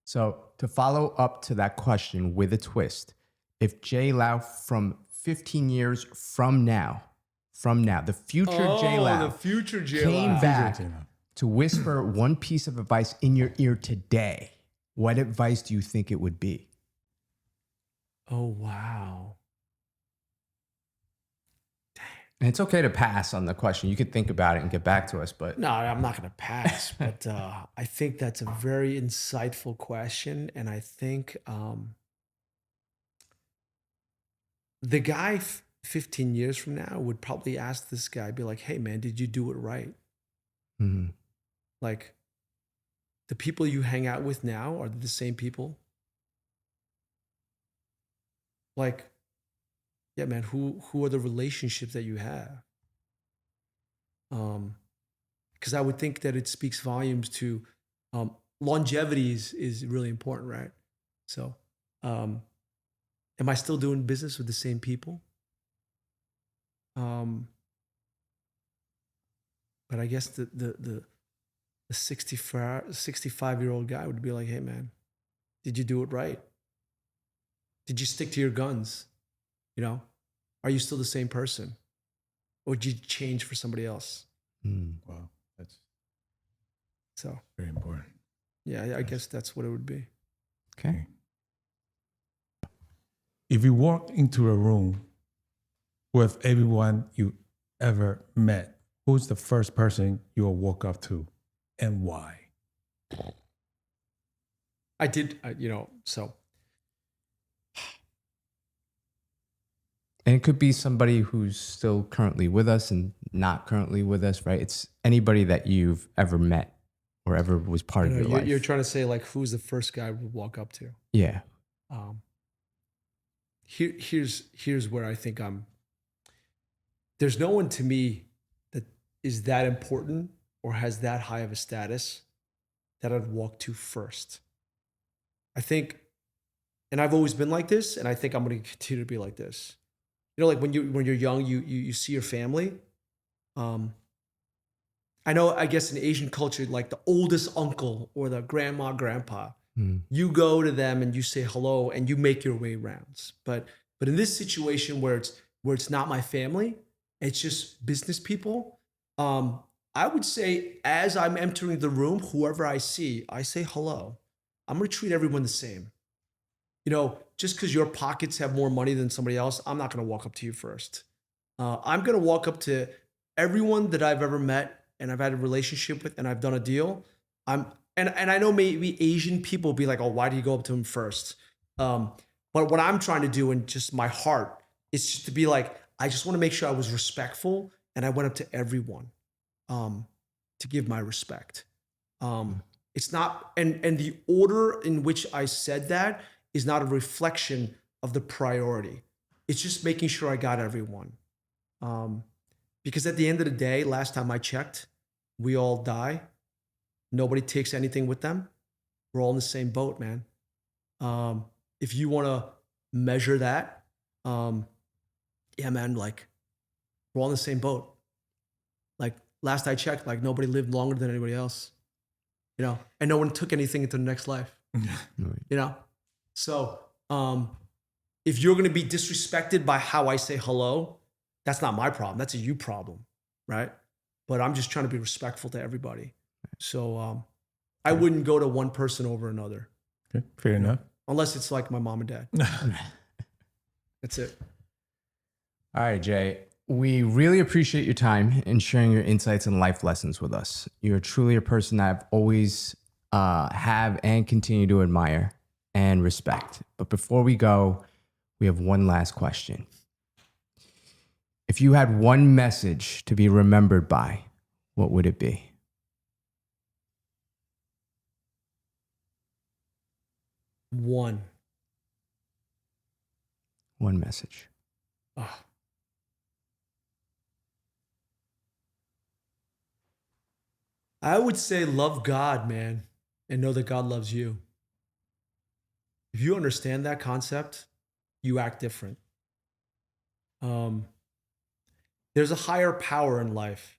So to follow up to that question with a twist, if Jay Lau from 15 years from now, the future Jay Lau the future Jay came Lau. back to whisper one piece of advice in your ear today, what advice do you think it would be? Oh, wow. And it's okay to pass on the question. You could think about it and get back to us, but No, I'm not going to pass. But I think that's a very insightful question. And I think the guy 15 years from now would probably ask this guy, be like, hey, man, did you do it right? Mhm. Like, the people you hang out with now are the same people. Like, yeah, man, who are the relationships that you have? Because I would think that it speaks volumes to longevity is really important, right? So, am I still doing business with the same people? But I guess the 65-year-old guy would be like, hey, man, did you do it right? Did you stick to your guns? You know, are you still the same person? Or did you change for somebody else? Wow, that's So, very important. yeah, I guess that's what it would be. Okay. If you walk into a room with everyone you ever met, who's the first person you'll walk up to and why? I did, so And it could be somebody who's still currently with us and not currently with us, right? It's anybody that you've ever met or ever was part of your life. you're trying to say, like, who's the first guy we walk up to? Yeah. Here's where I think there's no one to me that is that important or has that high of a status that I'd walk to first. I think, and I've always been like this, and I think I'm going to continue to be like this. You know, like when you're young, you see your family. I know, I guess in Asian culture, like the oldest uncle or the grandma, grandpa, you go to them and you say hello and you make your way rounds. But in this situation where it's not my family, it's just business people. I would say as I'm entering the room, whoever I see, I say hello. I'm going to treat everyone the same. You know, just because your pockets have more money than somebody else, I'm not going to walk up to you first. I'm going to walk up to everyone that I've ever met and I've had a relationship with and I've done a deal. And I know maybe Asian people will be like, oh, why do you go up to him first? But what I'm trying to do in just my heart is just to be like, I just want to make sure I was respectful and I went up to everyone to give my respect. It's not, and the order in which I said that is not a reflection of the priority. It's just making sure I got everyone. Because at the end of the day, last time I checked, we all die. Nobody takes anything with them. We're all in the same boat, man. If you want to measure that, yeah, man, like we're all in the same boat. Like last I checked, like nobody lived longer than anybody else, you know, and no one took anything into the next life, you know? So if you're going to be disrespected by how I say hello, that's not my problem. That's a you problem, right? But I'm just trying to be respectful to everybody. So I wouldn't go to one person over another. Okay, fair enough. Unless it's like my mom and dad. That's it. All right, Jay. We really appreciate your time and sharing your insights and life lessons with us. You're truly a person that I've always have and continue to admire and respect. But before we go, we have one last question. If you had one message to be remembered by, what would it be? One message. I would say love God, man, and know that God loves you. If you understand that concept, you act different. There's a higher power in life.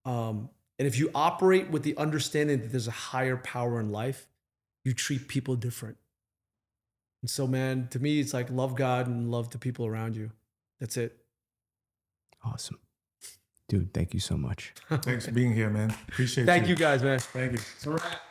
And if you operate with the understanding that there's a higher power in life, you treat people different. And so, man, to me, it's like love God and love the people around you. That's it. Awesome. Dude, thank you so much. Thanks for being here, man. Appreciate you. Thank you guys, man. Thank you. It's a wrap.